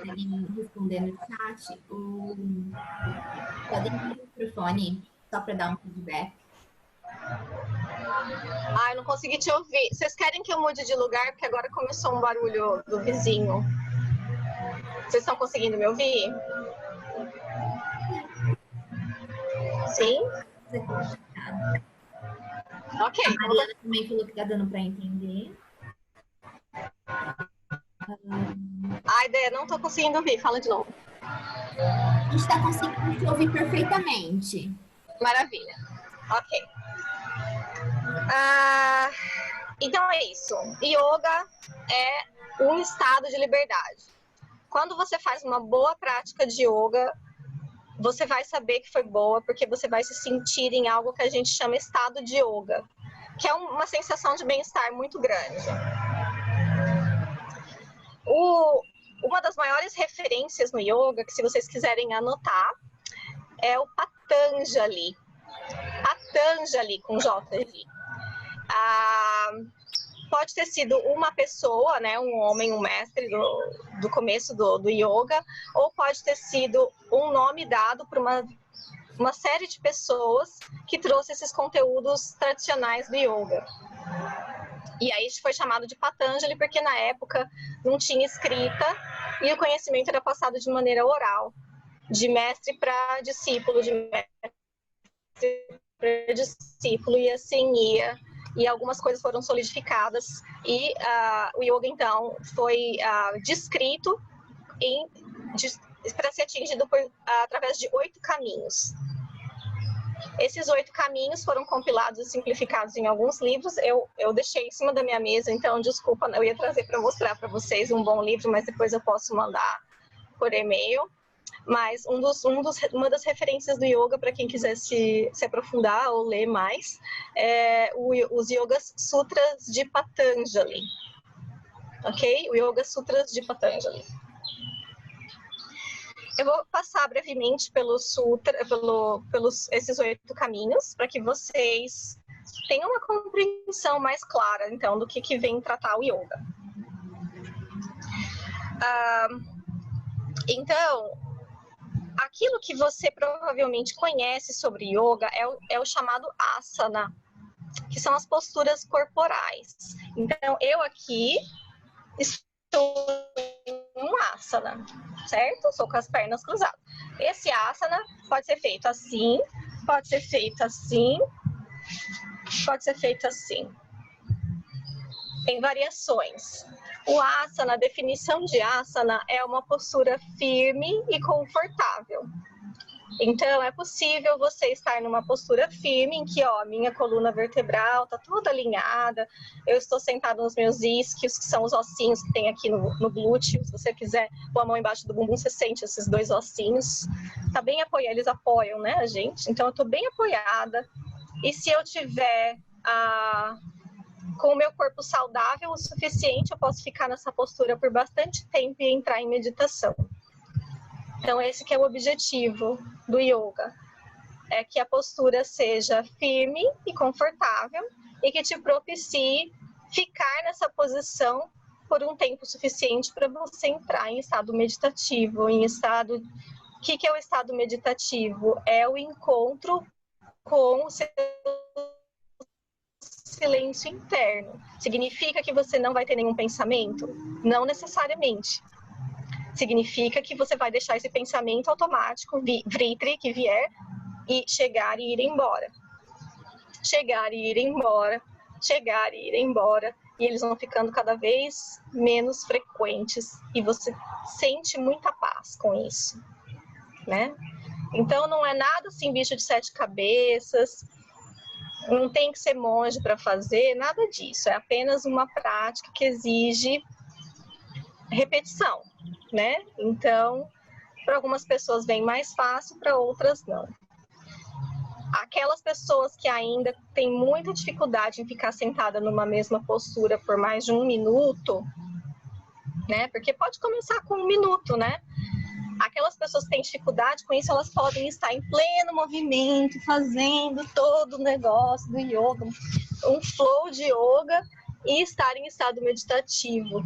Podem responder no chat. Podem abrir o microfone só para dar um feedback. Eu não consegui te ouvir. Vocês querem que eu mude de lugar? Porque agora começou um barulho do vizinho. Vocês estão conseguindo me ouvir? Sim? Ok. A Mariana também falou que tá dando para entender. Ideia, não tô conseguindo ouvir. Fala de novo. A gente está conseguindo te ouvir perfeitamente. Maravilha. Ok. Então é isso. Yoga é um estado de liberdade. Quando você faz uma boa prática de yoga, você vai saber que foi boa, porque você vai se sentir em algo que a gente chama estado de yoga, que é uma sensação de bem-estar muito grande. Uma das maiores referências no yoga, que se vocês quiserem anotar, é o Patanjali. Patanjali com J. Pode ter sido uma pessoa, né, um homem, um mestre do começo do yoga, ou pode ter sido um nome dado por uma série de pessoas que trouxe esses conteúdos tradicionais do yoga. E aí foi chamado de Patanjali porque na época não tinha escrita e o conhecimento era passado de maneira oral, de mestre para discípulo, de mestre para discípulo, e assim ia. E algumas coisas foram solidificadas e o yoga, então, foi descrito para ser atingido através de 8 caminhos. Esses 8 caminhos foram compilados e simplificados em alguns livros. Eu deixei em cima da minha mesa, então, desculpa, eu ia trazer para mostrar para vocês um bom livro, mas depois eu posso mandar por e-mail. Mas uma das referências do yoga, para quem quiser se aprofundar ou ler mais, é os Yogas Sutras de Patanjali. Ok? O Yoga Sutras de Patanjali. Eu vou passar brevemente pelos esses 8 caminhos, para que vocês tenham uma compreensão mais clara, então, do que vem tratar o yoga. Então, aquilo que você provavelmente conhece sobre yoga é o chamado asana, que são as posturas corporais. Então, eu aqui estou em um asana, certo? Estou com as pernas cruzadas. Esse asana pode ser feito assim, pode ser feito assim, pode ser feito assim. Tem variações. O asana, a definição de asana é uma postura firme e confortável. Então, é possível você estar numa postura firme, em que, ó, minha coluna vertebral está toda alinhada, eu estou sentado nos meus isquios, que são os ossinhos que tem aqui no glúteo. Se você quiser pôr a mão embaixo do bumbum, você sente esses dois ossinhos. Tá bem apoiado, eles apoiam, né, a gente? Então, eu estou bem apoiada. E se eu tiver com o meu corpo saudável o suficiente, eu posso ficar nessa postura por bastante tempo e entrar em meditação. Então, esse que é o objetivo do yoga, é que a postura seja firme e confortável e que te propicie ficar nessa posição por um tempo suficiente para você entrar em estado meditativo, em estado... O que é o estado meditativo? É o encontro com o seu silêncio interno. Significa que você não vai ter nenhum pensamento? Não necessariamente. Significa que você vai deixar esse pensamento automático, vritti, que vier, e chegar e ir embora. Chegar e ir embora, chegar e ir embora, e eles vão ficando cada vez menos frequentes, e você sente muita paz com isso, né? Então, não é nada assim, bicho de 7 cabeças, não tem que ser monge para fazer, nada disso. É apenas uma prática que exige repetição, né? Então, para algumas pessoas vem mais fácil, para outras não. Aquelas pessoas que ainda têm muita dificuldade em ficar sentada numa mesma postura por mais de 1 minuto, né? Porque pode começar com 1 minuto, né? Aquelas pessoas que têm dificuldade com isso, elas podem estar em pleno movimento, fazendo todo o negócio do yoga, um flow de yoga, e estar em estado meditativo.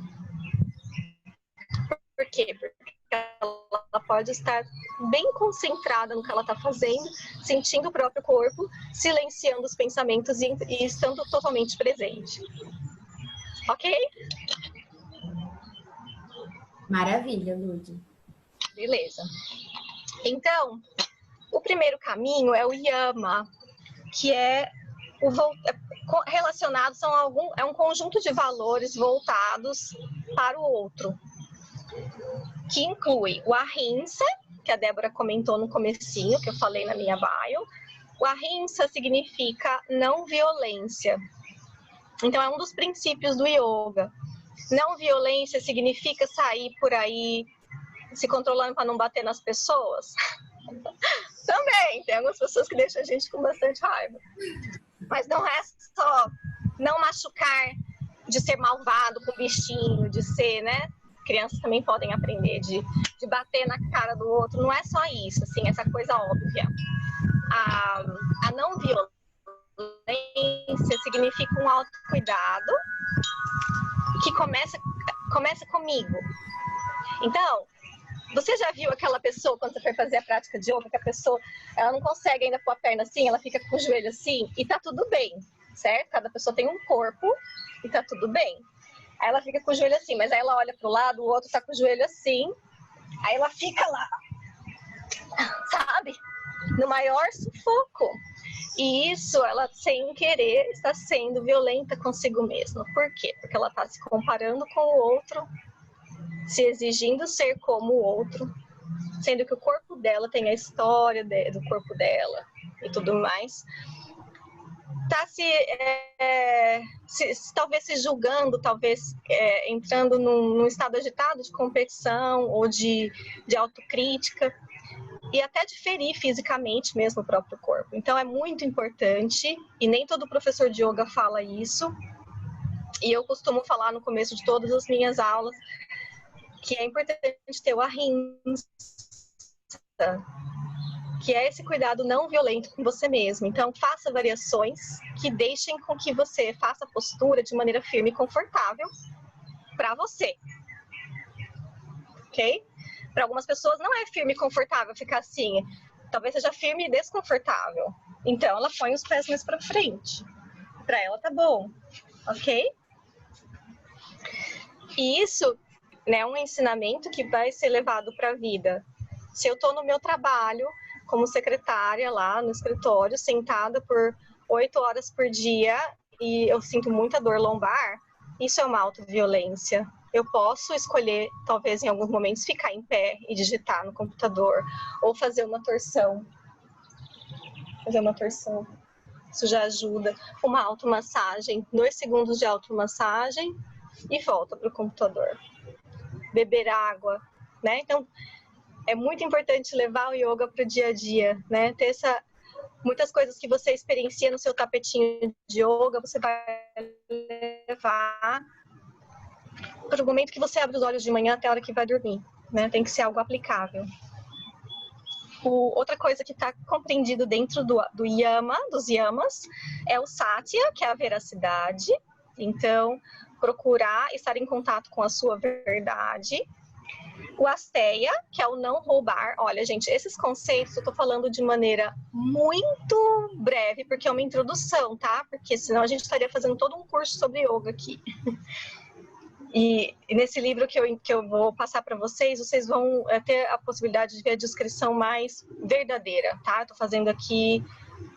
Por quê? Porque ela pode estar bem concentrada no que ela está fazendo, sentindo o próprio corpo, silenciando os pensamentos e estando totalmente presente. Ok? Maravilha, Lud. Beleza. Então, o primeiro caminho é o yama, que é relacionado, é um conjunto de valores voltados para o outro, que inclui o ahimsa, que a Débora comentou no comecinho, que eu falei na minha bio. O ahimsa significa não violência. Então, é um dos princípios do yoga. Não violência significa sair por aí se controlando para não bater nas pessoas. Também, tem algumas pessoas que deixam a gente com bastante raiva. Mas não é só não machucar, de ser malvado com o bichinho, de ser, né? Crianças também podem aprender de bater na cara do outro. Não é só isso, assim, essa coisa óbvia. A não violência significa um autocuidado que começa comigo. Então, você já viu aquela pessoa, quando você foi fazer a prática de yoga, que a pessoa ela não consegue ainda pôr a perna assim, ela fica com o joelho assim, e tá tudo bem, certo? Cada pessoa tem um corpo e tá tudo bem. Aí ela fica com o joelho assim, mas aí ela olha pro lado, o outro tá com o joelho assim, aí ela fica lá, sabe? No maior sufoco. E isso, ela sem querer, está sendo violenta consigo mesma. Por quê? Porque ela está se comparando com o outro, se exigindo ser como o outro, sendo que o corpo dela tem a história do corpo dela e tudo mais. Está talvez se julgando, talvez entrando num estado agitado de competição ou de autocrítica, e até de ferir fisicamente mesmo o próprio corpo. Então é muito importante, e nem todo professor de yoga fala isso, e eu costumo falar no começo de todas as minhas aulas, que é importante ter o ahimsa, que é esse cuidado não violento com você mesmo. Então, faça variações que deixem com que você faça a postura de maneira firme e confortável para você. Ok? Para algumas pessoas não é firme e confortável ficar assim. Talvez seja firme e desconfortável. Então, ela põe os pés mais para frente. Para ela tá bom. Ok? E isso, né, é um ensinamento que vai ser levado para a vida. Se eu estou no meu trabalho, como secretária lá no escritório, sentada por 8 horas por dia e eu sinto muita dor lombar, isso é uma autoviolência. Eu posso escolher, talvez em alguns momentos, ficar em pé e digitar no computador, ou fazer uma torção. Isso já ajuda. Uma automassagem, 2 segundos de automassagem e volta para o computador. Beber água, né? Então, é muito importante levar o yoga para o dia a dia, né? Ter muitas coisas que você experiencia no seu tapetinho de yoga, você vai levar para o momento que você abre os olhos de manhã até a hora que vai dormir, né? Tem que ser algo aplicável. Outra coisa que está compreendido dentro do yama, dos yamas, é o satya, que é a veracidade. Então, procurar estar em contato com a sua verdade. O asteya, que é o não roubar. Olha, gente, esses conceitos eu tô falando de maneira muito breve, porque é uma introdução, tá? Porque senão a gente estaria fazendo todo um curso sobre yoga aqui. E nesse livro que eu vou passar para vocês vão ter a possibilidade de ver a descrição mais verdadeira, tá? Eu tô fazendo aqui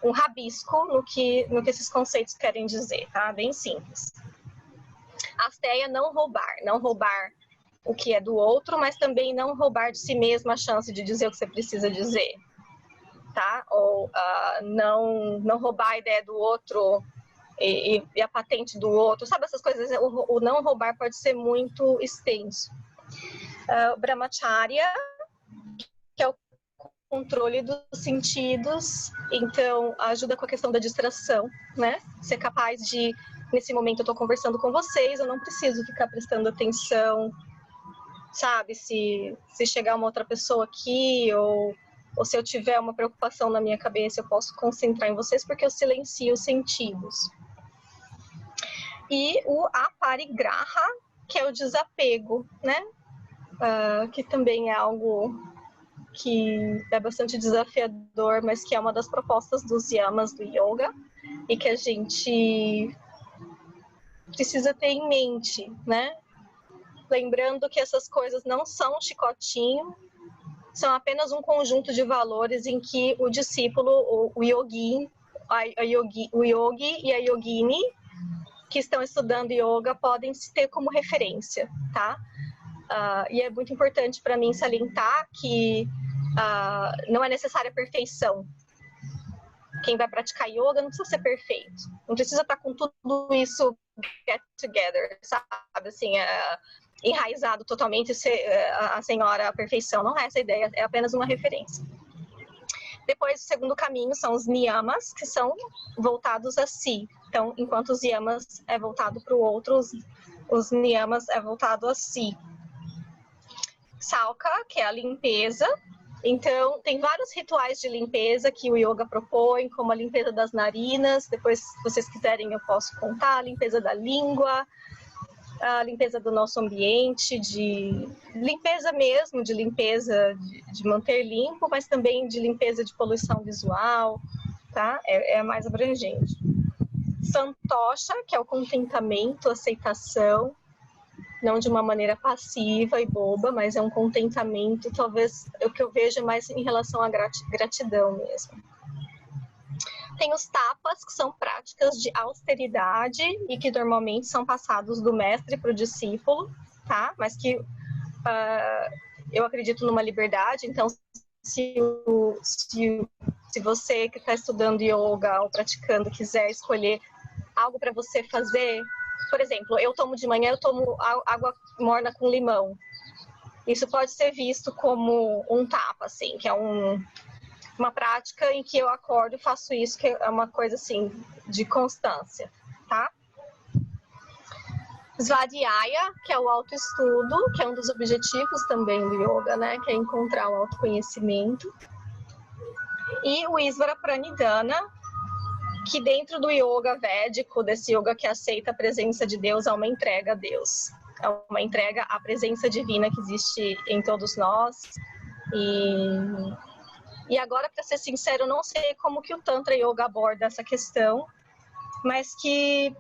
um rabisco no que esses conceitos querem dizer, tá? Bem simples. Asteya, não roubar o que é do outro, mas também não roubar de si mesmo a chance de dizer o que você precisa dizer, tá? Ou não roubar a ideia do outro e a patente do outro, sabe essas coisas? O não roubar pode ser muito extenso. O Brahmacharya, que é o controle dos sentidos, então ajuda com a questão da distração, né? Ser capaz de, nesse momento eu estou conversando com vocês, eu não preciso ficar prestando atenção, sabe, se chegar uma outra pessoa aqui, ou se eu tiver uma preocupação na minha cabeça, eu posso concentrar em vocês, porque eu silencio os sentidos. E o aparigraha, que é o desapego, né, que também é algo que é bastante desafiador, mas que é uma das propostas dos yamas do yoga, e que a gente precisa ter em mente, né? Lembrando que essas coisas não são um chicotinho, são apenas um conjunto de valores em que o discípulo, o yogi e a yogini, que estão estudando yoga, podem se ter como referência, tá? E é muito importante para mim salientar que não é necessária a perfeição. Quem vai praticar yoga não precisa ser perfeito, não precisa estar com tudo isso get together, sabe? Assim, enraizado totalmente a senhora a perfeição. Não é essa a ideia, é apenas uma referência. Depois, o segundo caminho são os niyamas, que são voltados a si. Então, enquanto os yamas é voltado para o outro, os niyamas é voltado a si. Salka, que é a limpeza. Então, tem vários rituais de limpeza que o yoga propõe, como a limpeza das narinas. Depois, se vocês quiserem, eu posso contar. A limpeza da língua, a limpeza do nosso ambiente, de limpeza mesmo, de limpeza de manter limpo, mas também de limpeza de poluição visual, tá? É mais abrangente. Santosha, que é o contentamento, aceitação, não de uma maneira passiva e boba, mas é um contentamento, talvez o que eu vejo mais em relação à gratidão mesmo. Tem os tapas, que são práticas de austeridade e que normalmente são passados do mestre para o discípulo, tá? Mas que eu acredito numa liberdade, então se você que está estudando yoga ou praticando quiser escolher algo para você fazer, por exemplo, eu tomo de manhã, eu tomo água morna com limão. Isso pode ser visto como um tapa, assim, que é uma prática em que eu acordo e faço isso, que é uma coisa assim, de constância, tá? Svadhyaya, que é o autoestudo, que é um dos objetivos também do yoga, né? Que é encontrar o autoconhecimento. e o Isvara Pranidhana, que dentro do yoga védico, desse yoga que aceita a presença de Deus, é uma entrega a Deus. É uma entrega à presença divina que existe em todos nós. E agora, para ser sincero, eu não sei como que o Tantra Yoga aborda essa questão, mas que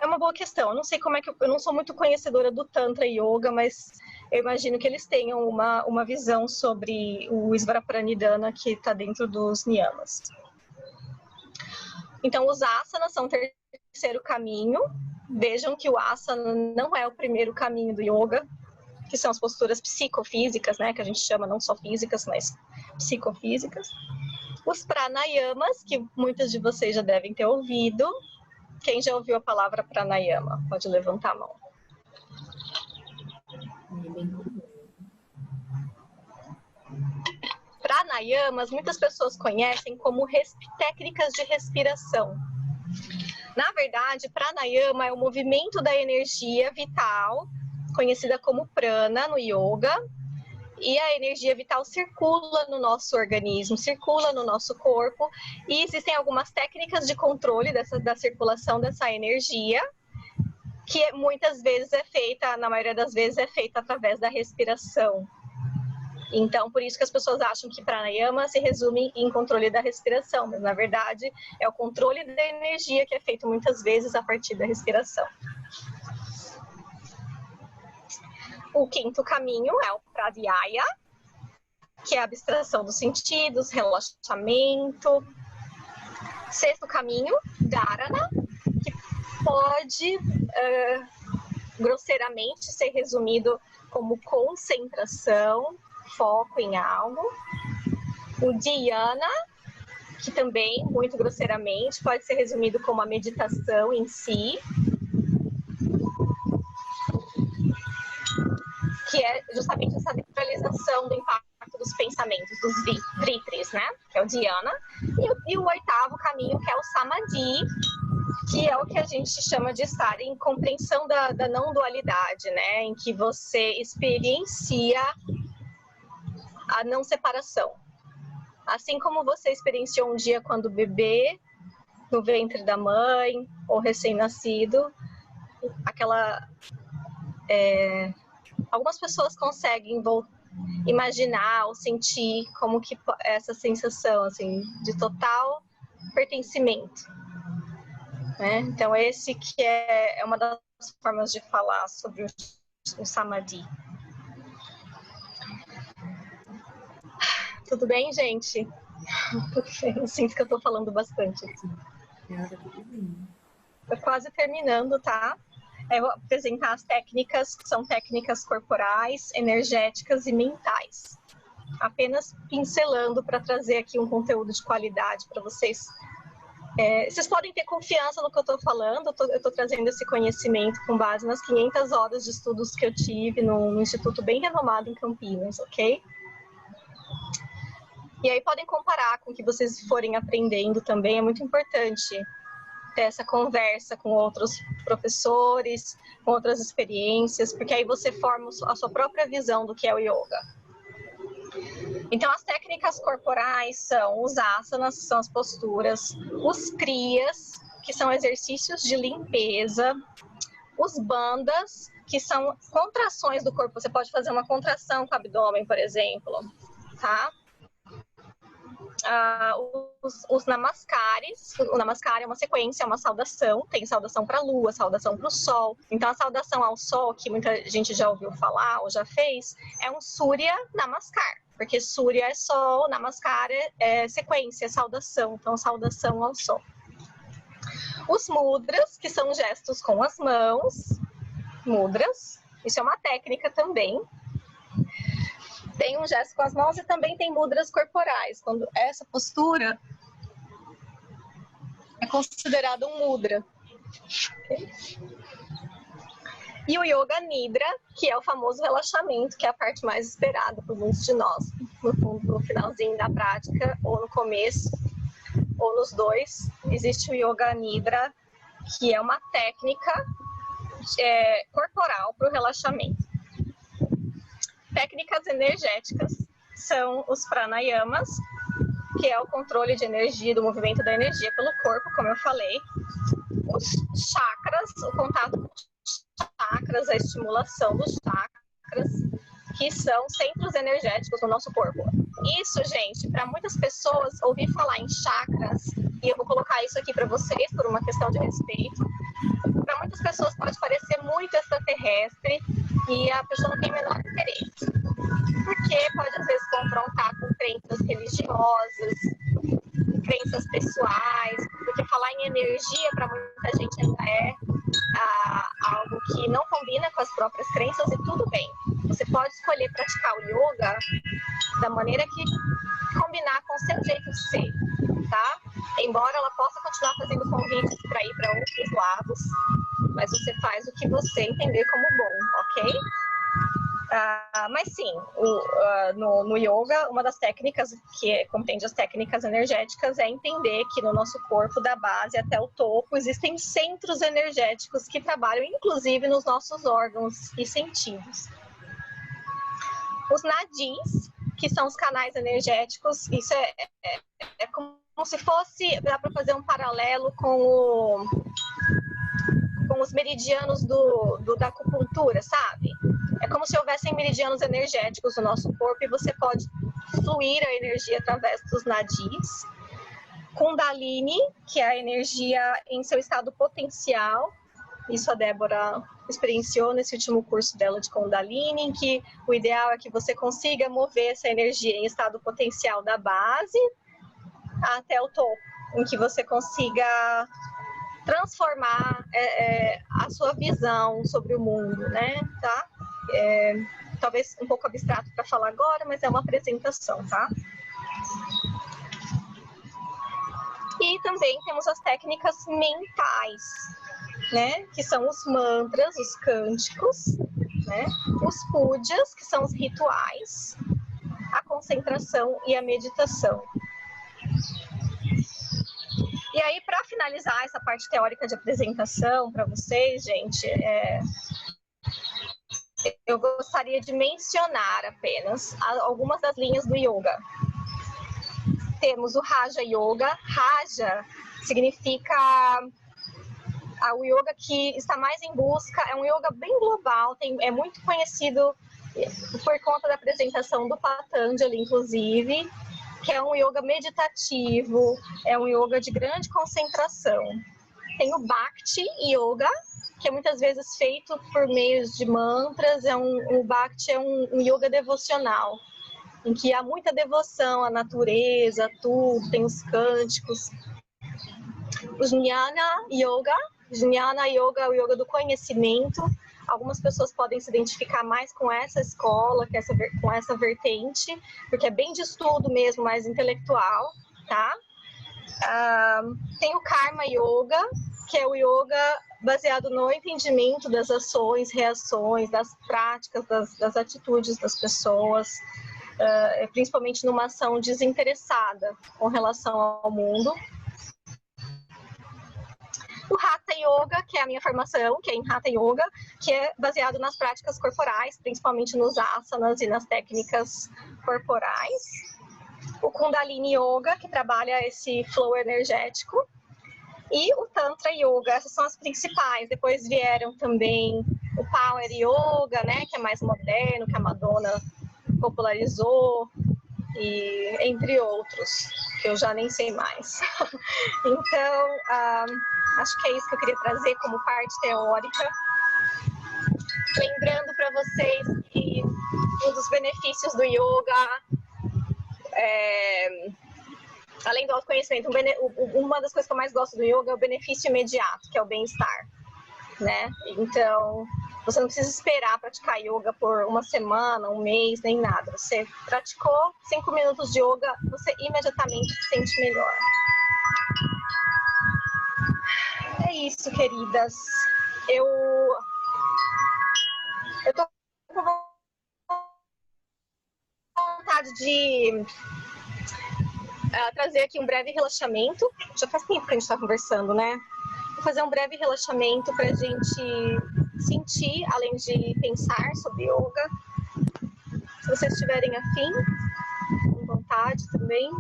é uma boa questão. Eu não sei como é que eu não sou muito conhecedora do Tantra Yoga, mas eu imagino que eles tenham uma visão sobre o Isvara Pranidhana que está dentro dos niyamas. Então, os asanas são o terceiro caminho. Vejam que o asana não é o primeiro caminho do yoga, que são as posturas psicofísicas, né, que a gente chama não só físicas, mas psicofísicas. Os pranayamas, que muitas de vocês já devem ter ouvido. Quem já ouviu a palavra pranayama? Pode levantar a mão. Pranayamas, muitas pessoas conhecem como técnicas de respiração. Na verdade, pranayama é o movimento da energia vital, conhecida como prana no yoga, e a energia vital circula no nosso organismo, circula no nosso corpo, e existem algumas técnicas de controle da circulação dessa energia, que muitas vezes é feita, na maioria das vezes é feita através da respiração. Então, por isso que as pessoas acham que pranayama se resume em controle da respiração, mas na verdade é o controle da energia que é feito muitas vezes a partir da respiração. O quinto caminho é o pratyaya, que é a abstração dos sentidos, relaxamento. Sexto caminho, dharana, que pode grosseiramente ser resumido como concentração, foco em algo. O dhyana, que também, muito grosseiramente, pode ser resumido como a meditação em si, que é justamente essa neutralização do impacto dos pensamentos, dos vritris, né? Que é o dhyana. E o oitavo caminho, que é o samadhi, que é o que a gente chama de estar em compreensão da não dualidade, né? Em que você experiencia a não separação. Assim como você experienciou um dia quando bebê, no ventre da mãe, ou recém-nascido, algumas pessoas conseguem imaginar ou sentir como que essa sensação assim, de total pertencimento. Né? Então, esse que é uma das formas de falar sobre o samadhi. Tudo bem, gente? Eu sinto que eu estou falando bastante aqui. Estou quase terminando, tá? Eu vou apresentar as técnicas, que são técnicas corporais, energéticas e mentais. Apenas pincelando para trazer aqui um conteúdo de qualidade para vocês. Vocês podem ter confiança no que eu estou falando, eu estou trazendo esse conhecimento com base nas 500 horas de estudos que eu tive num instituto bem renomado em Campinas, ok? E aí podem comparar com o que vocês forem aprendendo também, é muito importante ter essa conversa com outros professores, com outras experiências, porque aí você forma a sua própria visão do que é o yoga. Então, as técnicas corporais são os asanas, que são as posturas, os kriyas, que são exercícios de limpeza, os bandhas, que são contrações do corpo. Você pode fazer uma contração com o abdômen, por exemplo, tá? Os namaskares. O namaskar é uma sequência, é uma saudação. Tem saudação para a lua, saudação para o sol. Então, a saudação ao sol, que muita gente já ouviu falar ou já fez, é um Surya Namaskar. Porque Surya é sol, Namaskar é sequência, é saudação. Então, saudação ao sol. Os mudras, que são gestos com as mãos. Mudras. Isso é uma técnica também. Tem um gesto com as mãos e também tem mudras corporais. Quando essa postura é considerada um mudra. Okay? E o Yoga Nidra, que é o famoso relaxamento, que é a parte mais esperada por muitos de nós. No finalzinho da prática, ou no começo, ou nos dois, existe o Yoga Nidra, que é uma técnica corporal para o relaxamento. Técnicas energéticas são os pranayamas, que é o controle de energia, do movimento da energia pelo corpo, como eu falei. Os chakras, o contato com os chakras, a estimulação dos chakras, que são centros energéticos no nosso corpo. Isso, gente, para muitas pessoas, ouvir falar em chakras, e eu vou colocar isso aqui para vocês por uma questão de respeito, para muitas pessoas pode parecer muito extraterrestre e a pessoa não tem o menor interesse. Porque pode, às vezes, confrontar com crenças religiosas, crenças pessoais, porque falar em energia para muita gente ainda é algo que não combina com as próprias crenças, e tudo bem. Você pode escolher praticar o yoga da maneira que combinar com o seu jeito de ser, tá? Embora ela possa continuar fazendo convites para ir para outros lados, mas você faz o que você entender como bom, ok? Mas sim, no yoga, uma das técnicas que compreende as técnicas energéticas é entender que no nosso corpo, da base até o topo, existem centros energéticos que trabalham inclusive nos nossos órgãos e sentidos. Os nadis, que são os canais energéticos, isso é como se fosse, dá para fazer um paralelo com os meridianos da acupuntura, sabe? É como se houvessem meridianos energéticos no nosso corpo e você pode fluir a energia através dos nadis. Kundalini, que é a energia em seu estado potencial. Isso a Débora experienciou nesse último curso dela de Kundalini, em que o ideal é que você consiga mover essa energia em estado potencial da base até o topo, em que você consiga transformar a sua visão sobre o mundo, né? Tá? Talvez um pouco abstrato para falar agora, mas é uma apresentação, tá? E também temos as técnicas mentais, né? Que são os mantras, os cânticos, né? Os pujas, que são os rituais, a concentração e a meditação. E aí, para finalizar essa parte teórica de apresentação para vocês, gente, eu gostaria de mencionar apenas algumas das linhas do yoga. Temos o Raja Yoga. Raja significa o yoga que está mais em busca, é um yoga bem global, é muito conhecido por conta da apresentação do Patanjali, inclusive, que é um yoga meditativo, é um yoga de grande concentração. Tem o Bhakti Yoga, que é muitas vezes feito por meio de mantras, o Bhakti é um yoga devocional, em que há muita devoção à natureza, a tudo, tem os cânticos. O Jnana Yoga é o yoga do conhecimento. Algumas pessoas podem se identificar mais com essa escola, com essa vertente, porque é bem de estudo mesmo, mais intelectual, tá? Tem o Karma Yoga, que é o yoga baseado no entendimento das ações, reações, das práticas, das atitudes das pessoas, principalmente numa ação desinteressada com relação ao mundo. O Hatha Yoga, que é a minha formação, que é em Hatha Yoga, que é baseado nas práticas corporais, principalmente nos asanas e nas técnicas corporais. O Kundalini Yoga, que trabalha esse flow energético. E o Tantra Yoga, essas são as principais. Depois vieram também o Power Yoga, né, que é mais moderno, que a Madonna popularizou, e entre outros, que eu já nem sei mais. Então, acho que é isso que eu queria trazer como parte teórica. Lembrando para vocês que um dos benefícios do yoga, além do autoconhecimento, uma das coisas que eu mais gosto do yoga é o benefício imediato, que é o bem-estar, né? Então, você não precisa esperar praticar yoga por uma semana, um mês, nem nada. Você praticou 5 minutos de yoga, você imediatamente se sente melhor. É isso, queridas. Eu tô com vontade de trazer aqui um breve relaxamento. Já faz tempo que a gente está conversando, né? Vou fazer um breve relaxamento para a gente sentir, além de pensar sobre yoga. Se vocês estiverem afim. vontade também.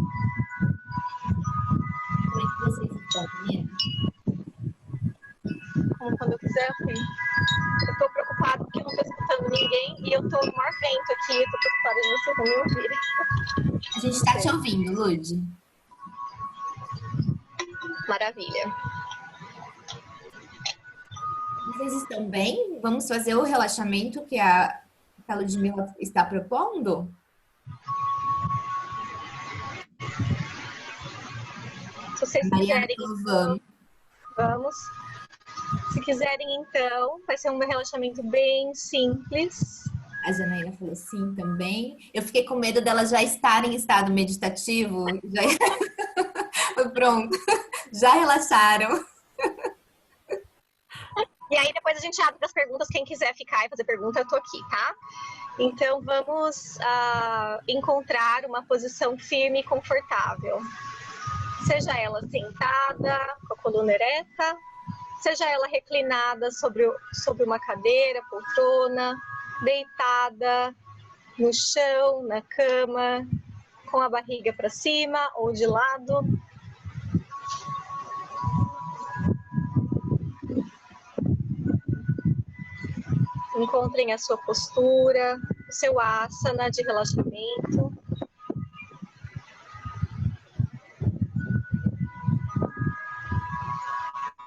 Como é que vocês estão, meninas? Como quando eu quiser, assim. Eu tô preocupada porque eu não tô escutando ninguém e eu tô no maior vento aqui. Eu tô preocupada de vocês não me ouvirem. A gente está te ouvindo, Lud. Maravilha. Vocês estão bem? Vamos fazer o relaxamento que a Ludmilla está propondo? Se vocês Mariana quiserem, falou, vamos. vamos. Se quiserem, então, vai ser um relaxamento bem simples. A Janaína falou sim também. Eu fiquei com medo delas já estarem em estado meditativo. Já... Foi pronto. Já relaxaram. E aí depois a gente abre para as perguntas. Quem quiser ficar e fazer pergunta, eu tô aqui, tá? Então vamos encontrar uma posição firme e confortável. Seja ela sentada, com a coluna ereta, seja ela reclinada sobre uma cadeira, poltrona, deitada no chão, na cama, com a barriga para cima ou de lado. Encontrem a sua postura, o seu asana de relaxamento.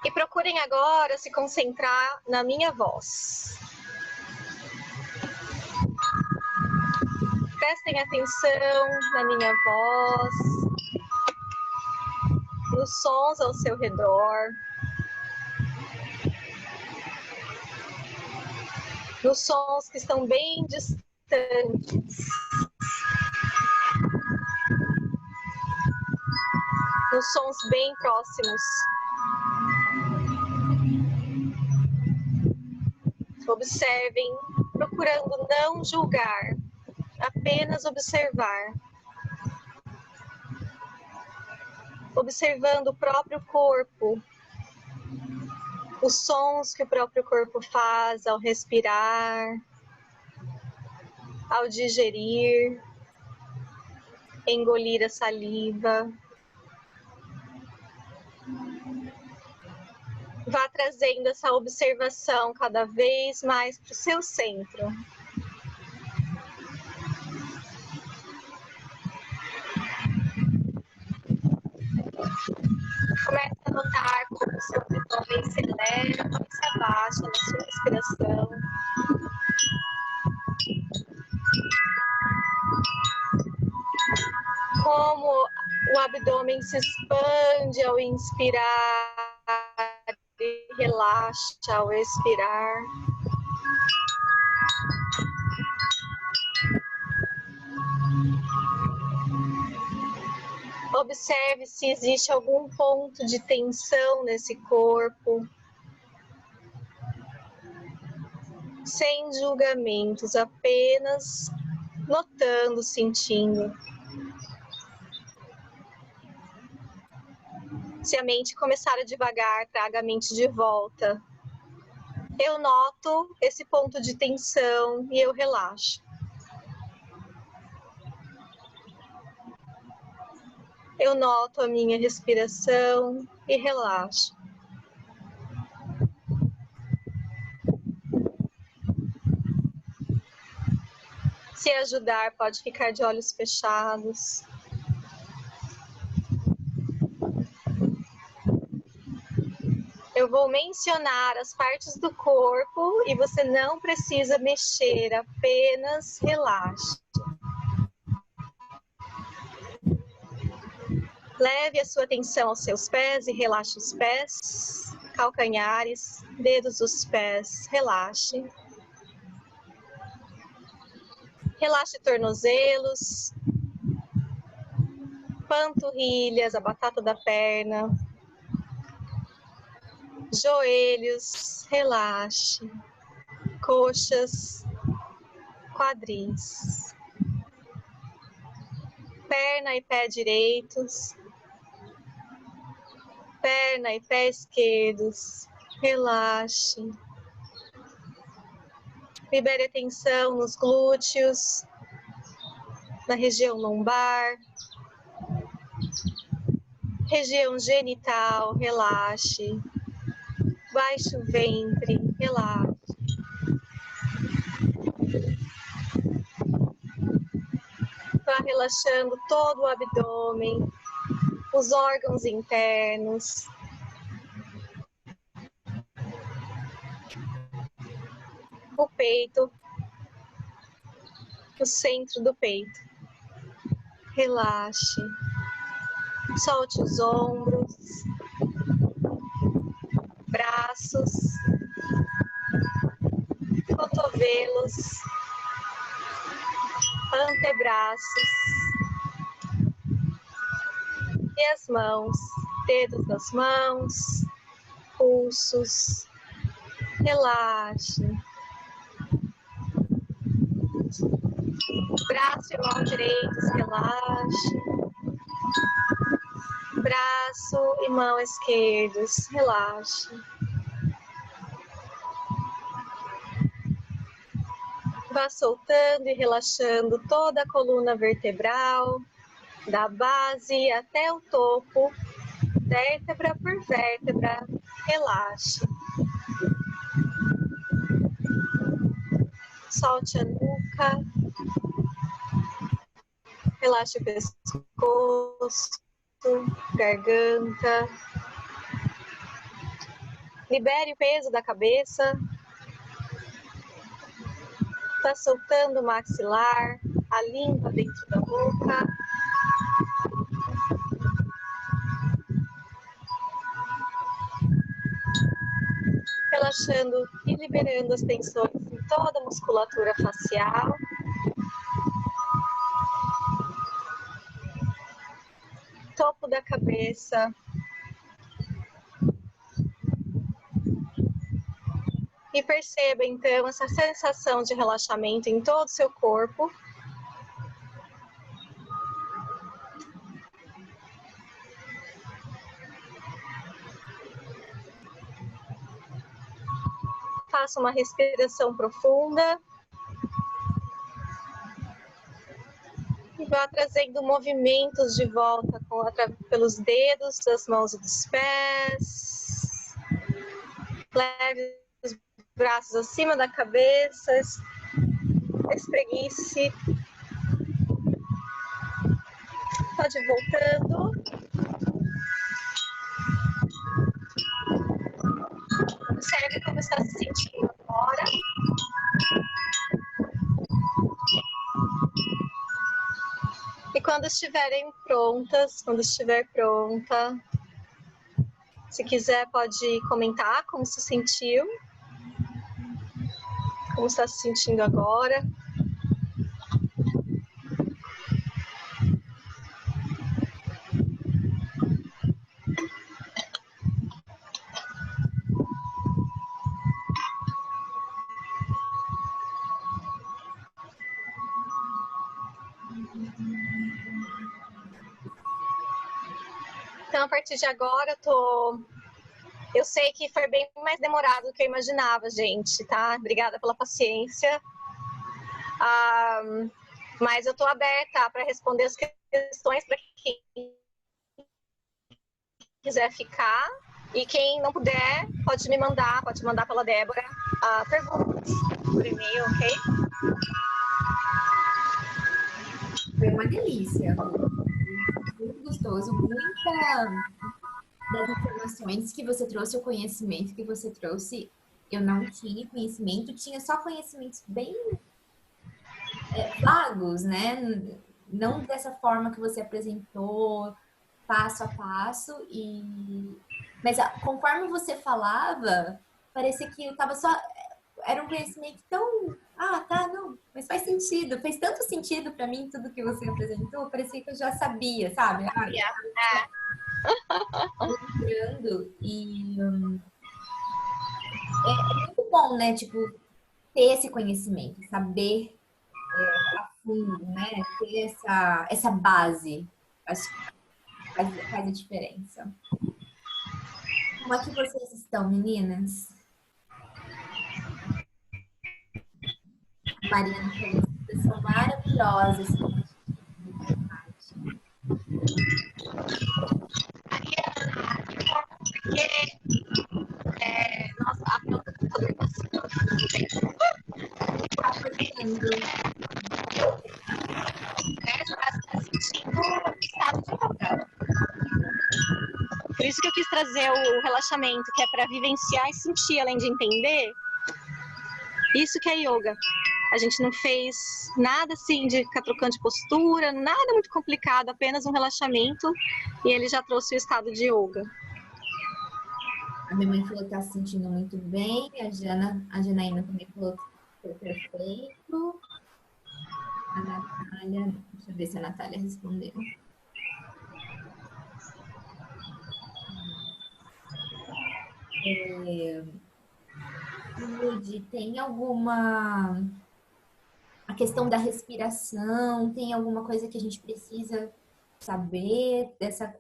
E procurem agora se concentrar na minha voz. Prestem atenção na minha voz, nos sons ao seu redor, nos sons que estão bem distantes, nos sons bem próximos. Observem, procurando não julgar, apenas observar. Observando o próprio corpo, os sons que o próprio corpo faz ao respirar, ao digerir, engolir a saliva. Vá trazendo essa observação cada vez mais para o seu centro. Comece a notar como o seu abdômen se eleva e se abaixa na sua respiração. Como o abdômen se expande ao inspirar e relaxa ao expirar. Observe se existe algum ponto de tensão nesse corpo. Sem julgamentos, apenas notando, sentindo. Se a mente começar a devagar, traga a mente de volta. Eu noto esse ponto de tensão e eu relaxo. Eu noto a minha respiração e relaxo. Se ajudar, pode ficar de olhos fechados. Eu vou mencionar as partes do corpo e você não precisa mexer, apenas relaxe. Leve a sua atenção aos seus pés e relaxe os pés, calcanhares, dedos dos pés, relaxe. Relaxe tornozelos, panturrilhas, a batata da perna, joelhos, relaxe, coxas, quadris, perna e pé direitos, perna e pé esquerdos, relaxe. Libere a tensão nos glúteos, na região lombar, região genital, relaxe, baixo ventre, relaxe. Vá relaxando todo o abdômen, os órgãos internos. O peito, o centro do peito. Relaxe. Solte os ombros, braços, cotovelos, antebraços e as mãos, dedos das mãos, pulsos. Relaxe. Braço e mão direitos, relaxe. Braço e mão esquerdos, relaxe. Vá soltando e relaxando toda a coluna vertebral, da base até o topo, vértebra por vértebra, relaxe. Solte a nuca, relaxe o pescoço, garganta. Libere o peso da cabeça. Está soltando o maxilar, a língua dentro da boca. Relaxando e liberando as tensões em toda a musculatura facial. Topo da cabeça. E perceba então essa sensação de relaxamento em todo o seu corpo. Faça uma respiração profunda. E vá trazendo movimentos de volta pelos dedos das mãos e dos pés. Leve os braços acima da cabeça. Espreguice. Pode ir voltando. Observe como está se sentindo agora. E quando estiverem prontas, quando estiver pronta, se quiser pode comentar como se sentiu, como está se sentindo agora. Então, a partir de agora, eu sei que foi bem mais demorado do que eu imaginava, gente, tá? Obrigada pela paciência. Mas eu estou aberta para responder as questões para quem quiser ficar. E quem não puder, pode mandar pela Débora perguntas por e-mail, ok? Foi uma delícia. Muito gostoso, muita das informações que você trouxe, o conhecimento que você trouxe, eu não tinha conhecimento, tinha só conhecimentos bem vagos, né? Não dessa forma que você apresentou, passo a passo, mas conforme você falava, parecia que eu tava só... Era um conhecimento tão... tá, não, mas faz sentido. Fez tanto sentido para mim tudo que você apresentou, parecia que eu já sabia, sabe? Lembrando, e é muito bom, né? Tipo, ter esse conhecimento, saber a fundo, né? Ter essa base. Acho que faz a diferença. Como é que vocês estão, meninas? Mariana, vocês são maravilhosas. Tá cortando. Por isso que eu quis trazer o relaxamento, que é para vivenciar e sentir, além de entender. Isso que é yoga. A gente não fez nada assim de ficar trocando de postura, nada muito complicado, apenas um relaxamento, e ele já trouxe o estado de yoga. A minha mãe falou que tá se sentindo muito bem, a Janaína também falou que foi perfeito. A Natália, deixa eu ver se a Natália respondeu. Lud, tem alguma... A questão da respiração, tem alguma coisa que a gente precisa saber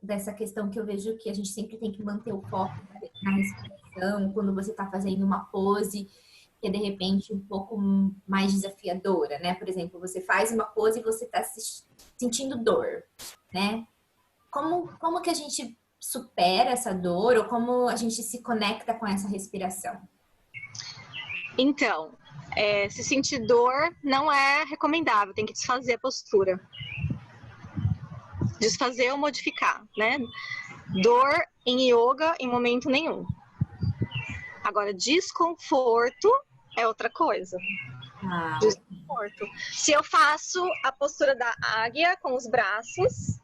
dessa questão que eu vejo que a gente sempre tem que manter o foco na respiração, quando você está fazendo uma pose que é, de repente, um pouco mais desafiadora, né? Por exemplo, você faz uma pose e você está sentindo dor, né? Como que a gente supera essa dor ou como a gente se conecta com essa respiração? Então, se sentir dor não é recomendável, tem que desfazer a postura. Desfazer ou modificar, né? Dor em yoga em momento nenhum. Agora, desconforto é outra coisa. Desconforto. Se eu faço a postura da águia com os braços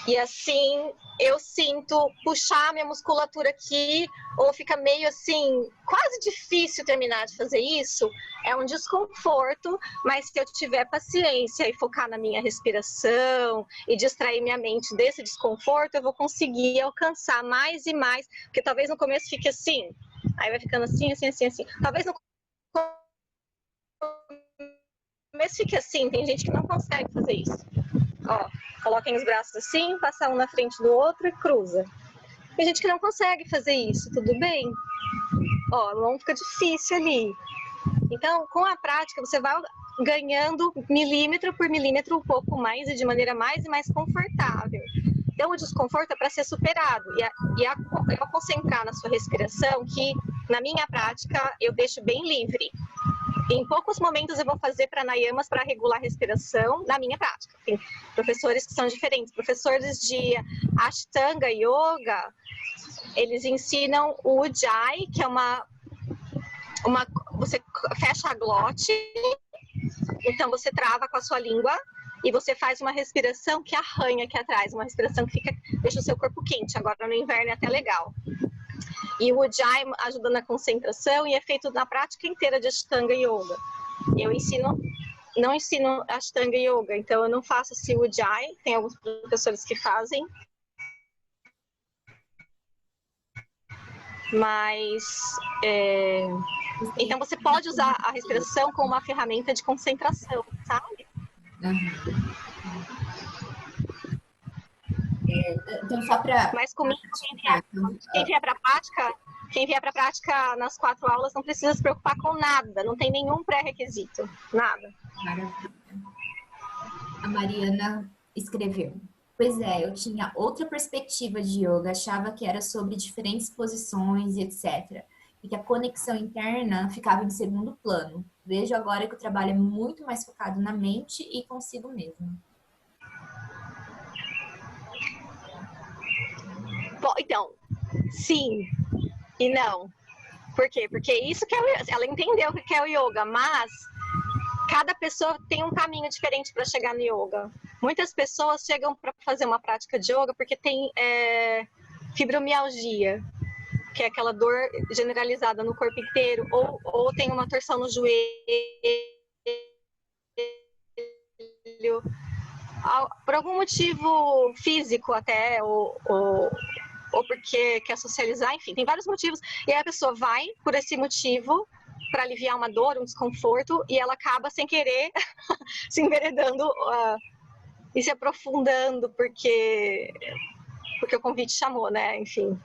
e assim eu sinto puxar minha musculatura aqui, ou fica meio assim, quase difícil terminar de fazer isso, é um desconforto, mas se eu tiver paciência e focar na minha respiração e distrair minha mente desse desconforto, eu vou conseguir alcançar mais e mais, porque talvez no começo fique assim, aí vai ficando assim, assim, assim, assim. Talvez no começo fique assim, tem gente que não consegue fazer isso. Ó, coloquem os braços assim, passa um na frente do outro e cruza. Tem gente que não consegue fazer isso, tudo bem? Ó, a mão fica difícil ali. Então, com a prática, você vai ganhando milímetro por milímetro um pouco mais e de maneira mais e mais confortável. Então, o desconforto é para ser superado. E ao concentrar na sua respiração, que na minha prática eu deixo bem livre. Em poucos momentos eu vou fazer pranayamas para regular a respiração na minha prática. Tem professores que são diferentes. Professores de Ashtanga Yoga, eles ensinam o Ujjayi, que é você fecha a glote, então você trava com a sua língua e você faz uma respiração que arranha aqui atrás, uma respiração que deixa o seu corpo quente. Agora no inverno é até legal. E o Ujjayi ajuda na concentração e é feito na prática inteira de Ashtanga Yoga. Eu não ensino Ashtanga Yoga, então eu não faço esse Ujjayi, tem alguns professores que fazem. Mas, então você pode usar a respiração como uma ferramenta de concentração, sabe? Então, só para... Mas comigo, quem vier para a prática nas 4 aulas não precisa se preocupar com nada, não tem nenhum pré-requisito, nada. Maravilha. A Mariana escreveu: pois é, eu tinha outra perspectiva de yoga, achava que era sobre diferentes posições e etc. E que a conexão interna ficava em segundo plano. Vejo agora que o trabalho é muito mais focado na mente e consigo mesmo. Bom, então, sim e não. Por quê? Porque isso que ela entendeu o que é o yoga, mas cada pessoa tem um caminho diferente para chegar no yoga. Muitas pessoas chegam para fazer uma prática de yoga porque tem fibromialgia, que é aquela dor generalizada no corpo inteiro, ou tem uma torção no joelho, por algum motivo físico até, ou porque quer socializar, enfim, tem vários motivos. E aí a pessoa vai por esse motivo para aliviar uma dor, um desconforto, e ela acaba sem querer se enveredando e se aprofundando porque o convite chamou, né? Enfim.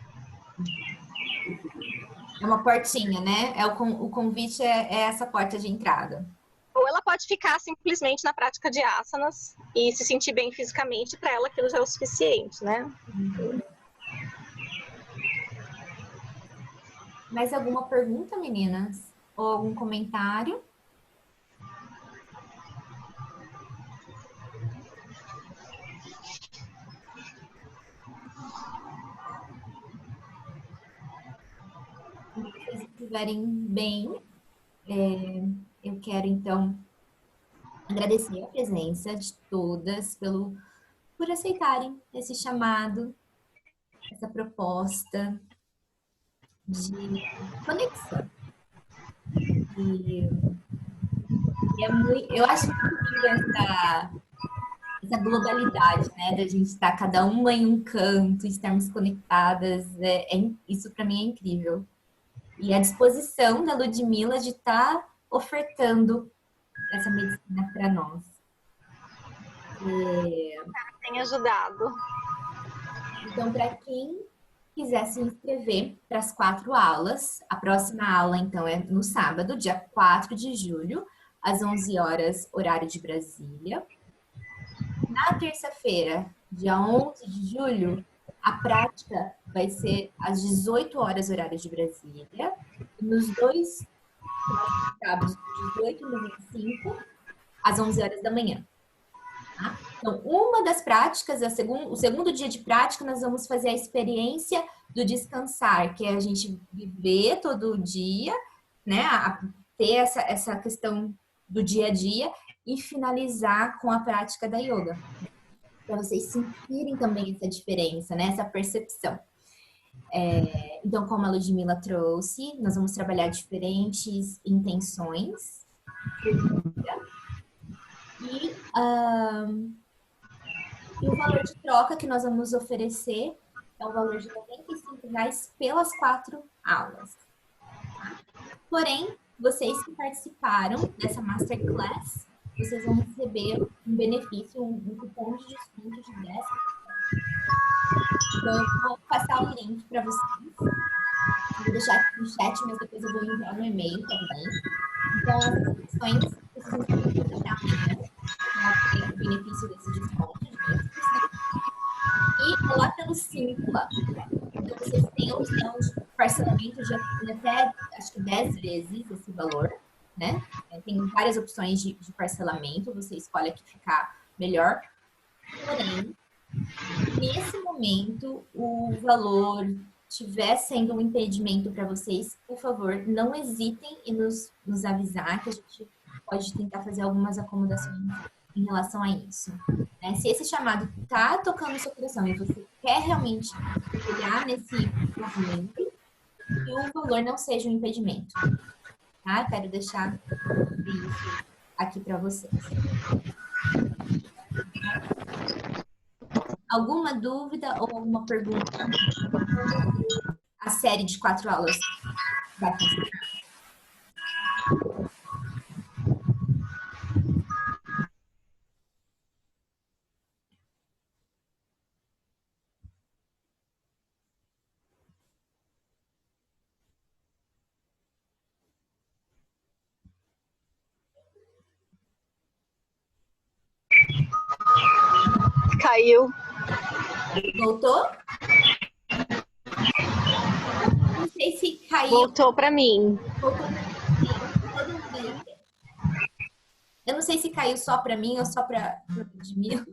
É uma portinha, né? O convite é essa porta de entrada. Ou ela pode ficar simplesmente na prática de asanas e se sentir bem fisicamente, para ela aquilo já é o suficiente, né? Mais alguma pergunta, meninas? ou algum comentário? Se vocês estiverem bem, eu quero então agradecer a presença de todas por aceitarem esse chamado, essa proposta de conexão. Eu acho muito linda essa globalidade, né? Da gente estar cada uma em um canto, estarmos conectadas. Isso para mim é incrível. E a disposição da Ludmila de estar ofertando essa medicina para nós. Tem ajudado. Então, para quem quiser se inscrever para as 4 aulas, a próxima aula, então, é no sábado, dia 4 de julho, às 11 horas, horário de Brasília. Na terça-feira, dia 11 de julho, a prática vai ser às 18 horas, horário de Brasília. Nos 2 sábados, 18 e no 25, às 11 horas da manhã. Tá? Então, uma das práticas, o segundo dia de prática, nós vamos fazer a experiência do descansar, que é a gente viver todo dia, né? Ter essa questão do dia a dia e finalizar com a prática da yoga. Para vocês sentirem também essa diferença, né? Essa percepção. Então, como a Ludmila trouxe, nós vamos trabalhar diferentes intenções. E o valor de troca que nós vamos oferecer é o valor de R$ 95 pelas 4 aulas. Porém, vocês que participaram dessa Masterclass, vocês vão receber um benefício, um cupom de desconto de 10%. Então, eu vou passar o link para vocês. Eu vou deixar aqui no chat, mas depois eu vou enviar no e-mail também. Então, as inscrições precisam ser feitas até amanhã para ter o benefício desse desconto de 10%. E é lá pelo Simpla. Então, vocês têm a opção de parcelamento de até, acho que 10 vezes esse valor, né? Tem várias opções de parcelamento, você escolhe a que ficar melhor. Porém, nesse momento, o valor estiver sendo um impedimento para vocês, por favor, não hesitem em nos avisar que a gente pode tentar fazer algumas acomodações em relação a isso. Né? Se esse chamado está tocando no seu coração e você quer realmente olhar nesse movimento, que o valor não seja um impedimento. Tá? Quero deixar isso aqui para vocês. Alguma dúvida ou alguma pergunta? A série de 4 aulas vai funcionar. Caiu. Voltou? Não sei se caiu. Voltou para mim. Voltou pra mim. Eu não sei se caiu só para mim ou só para Ludmila.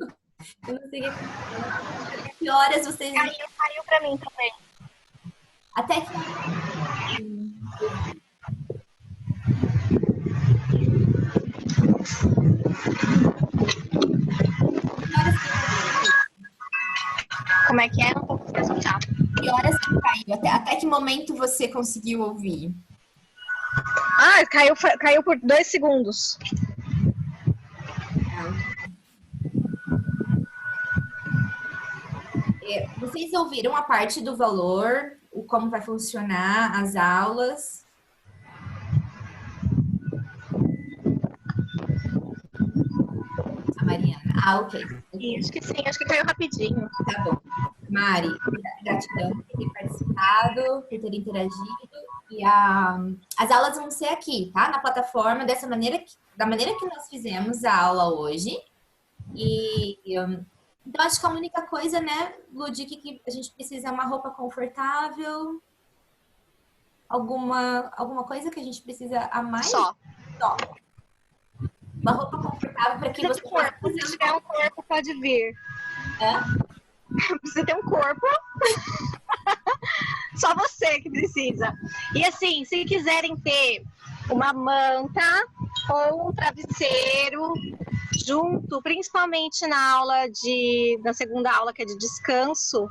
Eu não sei que horas vocês... Caiu para mim também. Até que... Como é que é? Não tô conseguindo escutar. Que horas que caiu? Até que momento você conseguiu ouvir? Ah, caiu por 2 segundos. Vocês ouviram a parte do valor, como vai funcionar as aulas? A Mariana. Ah, ok. Acho que sim, acho que caiu rapidinho. Tá bom. Mari, gratidão por ter participado, por ter interagido. E as aulas vão ser aqui, tá? Na plataforma, da maneira que nós fizemos a aula hoje. Então, acho que a única coisa, né, Lud, que a gente precisa é uma roupa confortável. alguma coisa que a gente precisa a mais? Só. Só. Uma roupa confortável para que você possa Se tiver um corpo, pode vir. Precisa ter um corpo. Só você que precisa. E assim, se quiserem ter uma manta ou um travesseiro junto, principalmente na segunda aula, que é de descanso,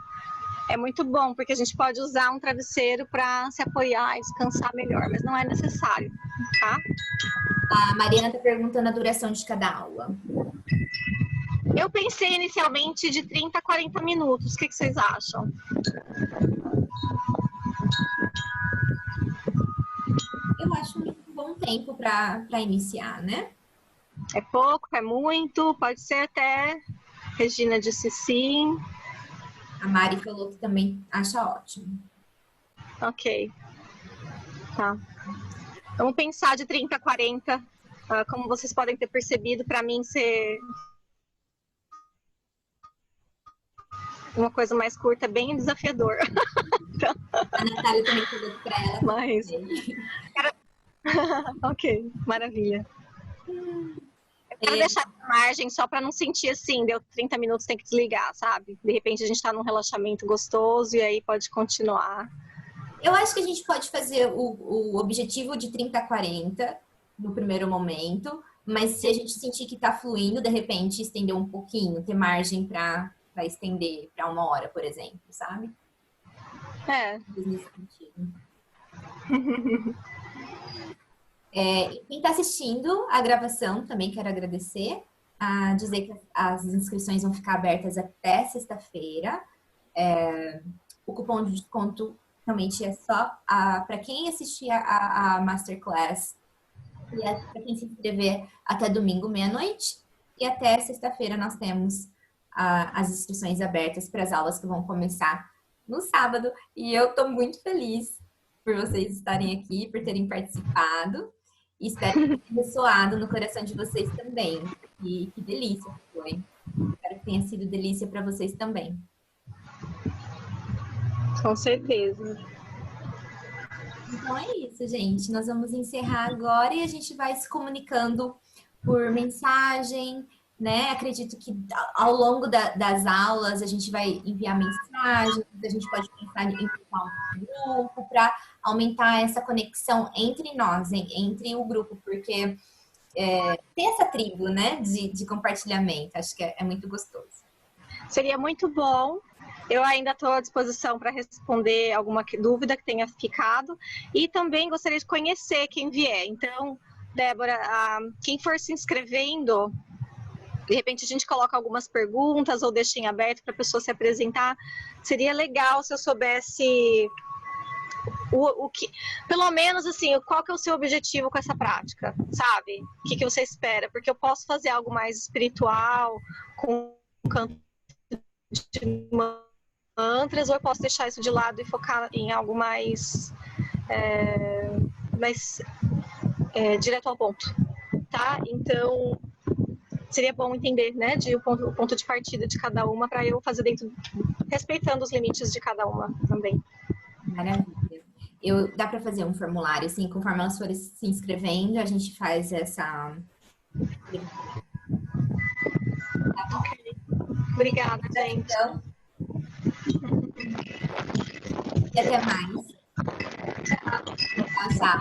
é muito bom, porque a gente pode usar um travesseiro para se apoiar e descansar melhor, mas não é necessário, tá? A Mariana está perguntando a duração de cada aula. Eu pensei inicialmente de 30 a 40 minutos. O que vocês acham? Eu acho um bom tempo para iniciar, né? É pouco, é muito? Pode ser até. Regina disse sim. A Mari falou que também acha ótimo. Ok. Tá. Vamos pensar de 30 a 40. Como vocês podem ter percebido, para mim ser uma coisa mais curta é bem desafiador. A Natália também falou que para ela. Mas. Ok, maravilha. Eu quero deixar a margem só para não sentir assim, deu 30 minutos, tem que desligar, sabe? De repente a gente está num relaxamento gostoso e aí pode continuar. Eu acho que a gente pode fazer o objetivo de 30 a 40 no primeiro momento, mas se a gente sentir que está fluindo, de repente estender um pouquinho, ter margem para estender para 1 hora, por exemplo, sabe? Nesse sentido. Quem está assistindo a gravação, também quero agradecer, dizer que as inscrições vão ficar abertas até sexta-feira. O cupom de desconto realmente é só para quem assistir a Masterclass e para quem se inscrever até domingo, meia-noite. E até sexta-feira nós temos as inscrições abertas para as aulas que vão começar no sábado. E eu estou muito feliz por vocês estarem aqui, por terem participado. E espero que tenha ressoado no coração de vocês também. E que delícia que foi. Espero que tenha sido delícia para vocês também. Com certeza. Então é isso, gente. Nós vamos encerrar agora e a gente vai se comunicando por mensagem, né? Acredito que ao longo das aulas a gente vai enviar mensagens, a gente pode pensar em formar um grupo para aumentar essa conexão entre nós, entre o grupo, porque tem essa tribo, né, de compartilhamento. Acho que é muito gostoso. Seria muito bom. Eu ainda estou à disposição para responder alguma dúvida que tenha ficado e também gostaria de conhecer quem vier. Então, Débora, quem for se inscrevendo, de repente a gente coloca algumas perguntas ou deixa em aberto para a pessoa se apresentar. Seria legal se eu soubesse o que, pelo menos assim, qual que é o seu objetivo com essa prática, sabe? O que você espera? Porque eu posso fazer algo mais espiritual, com canto de mantras, ou eu posso deixar isso de lado e focar em algo mais direto ao ponto, tá? Então seria bom entender, né, o ponto de partida de cada uma para eu fazer respeitando os limites de cada uma também. Maravilha. Dá para fazer um formulário, assim, conforme elas forem se inscrevendo, a gente faz essa. Tá bom? Obrigada, gente. Então, e até mais. Tchau, tchau.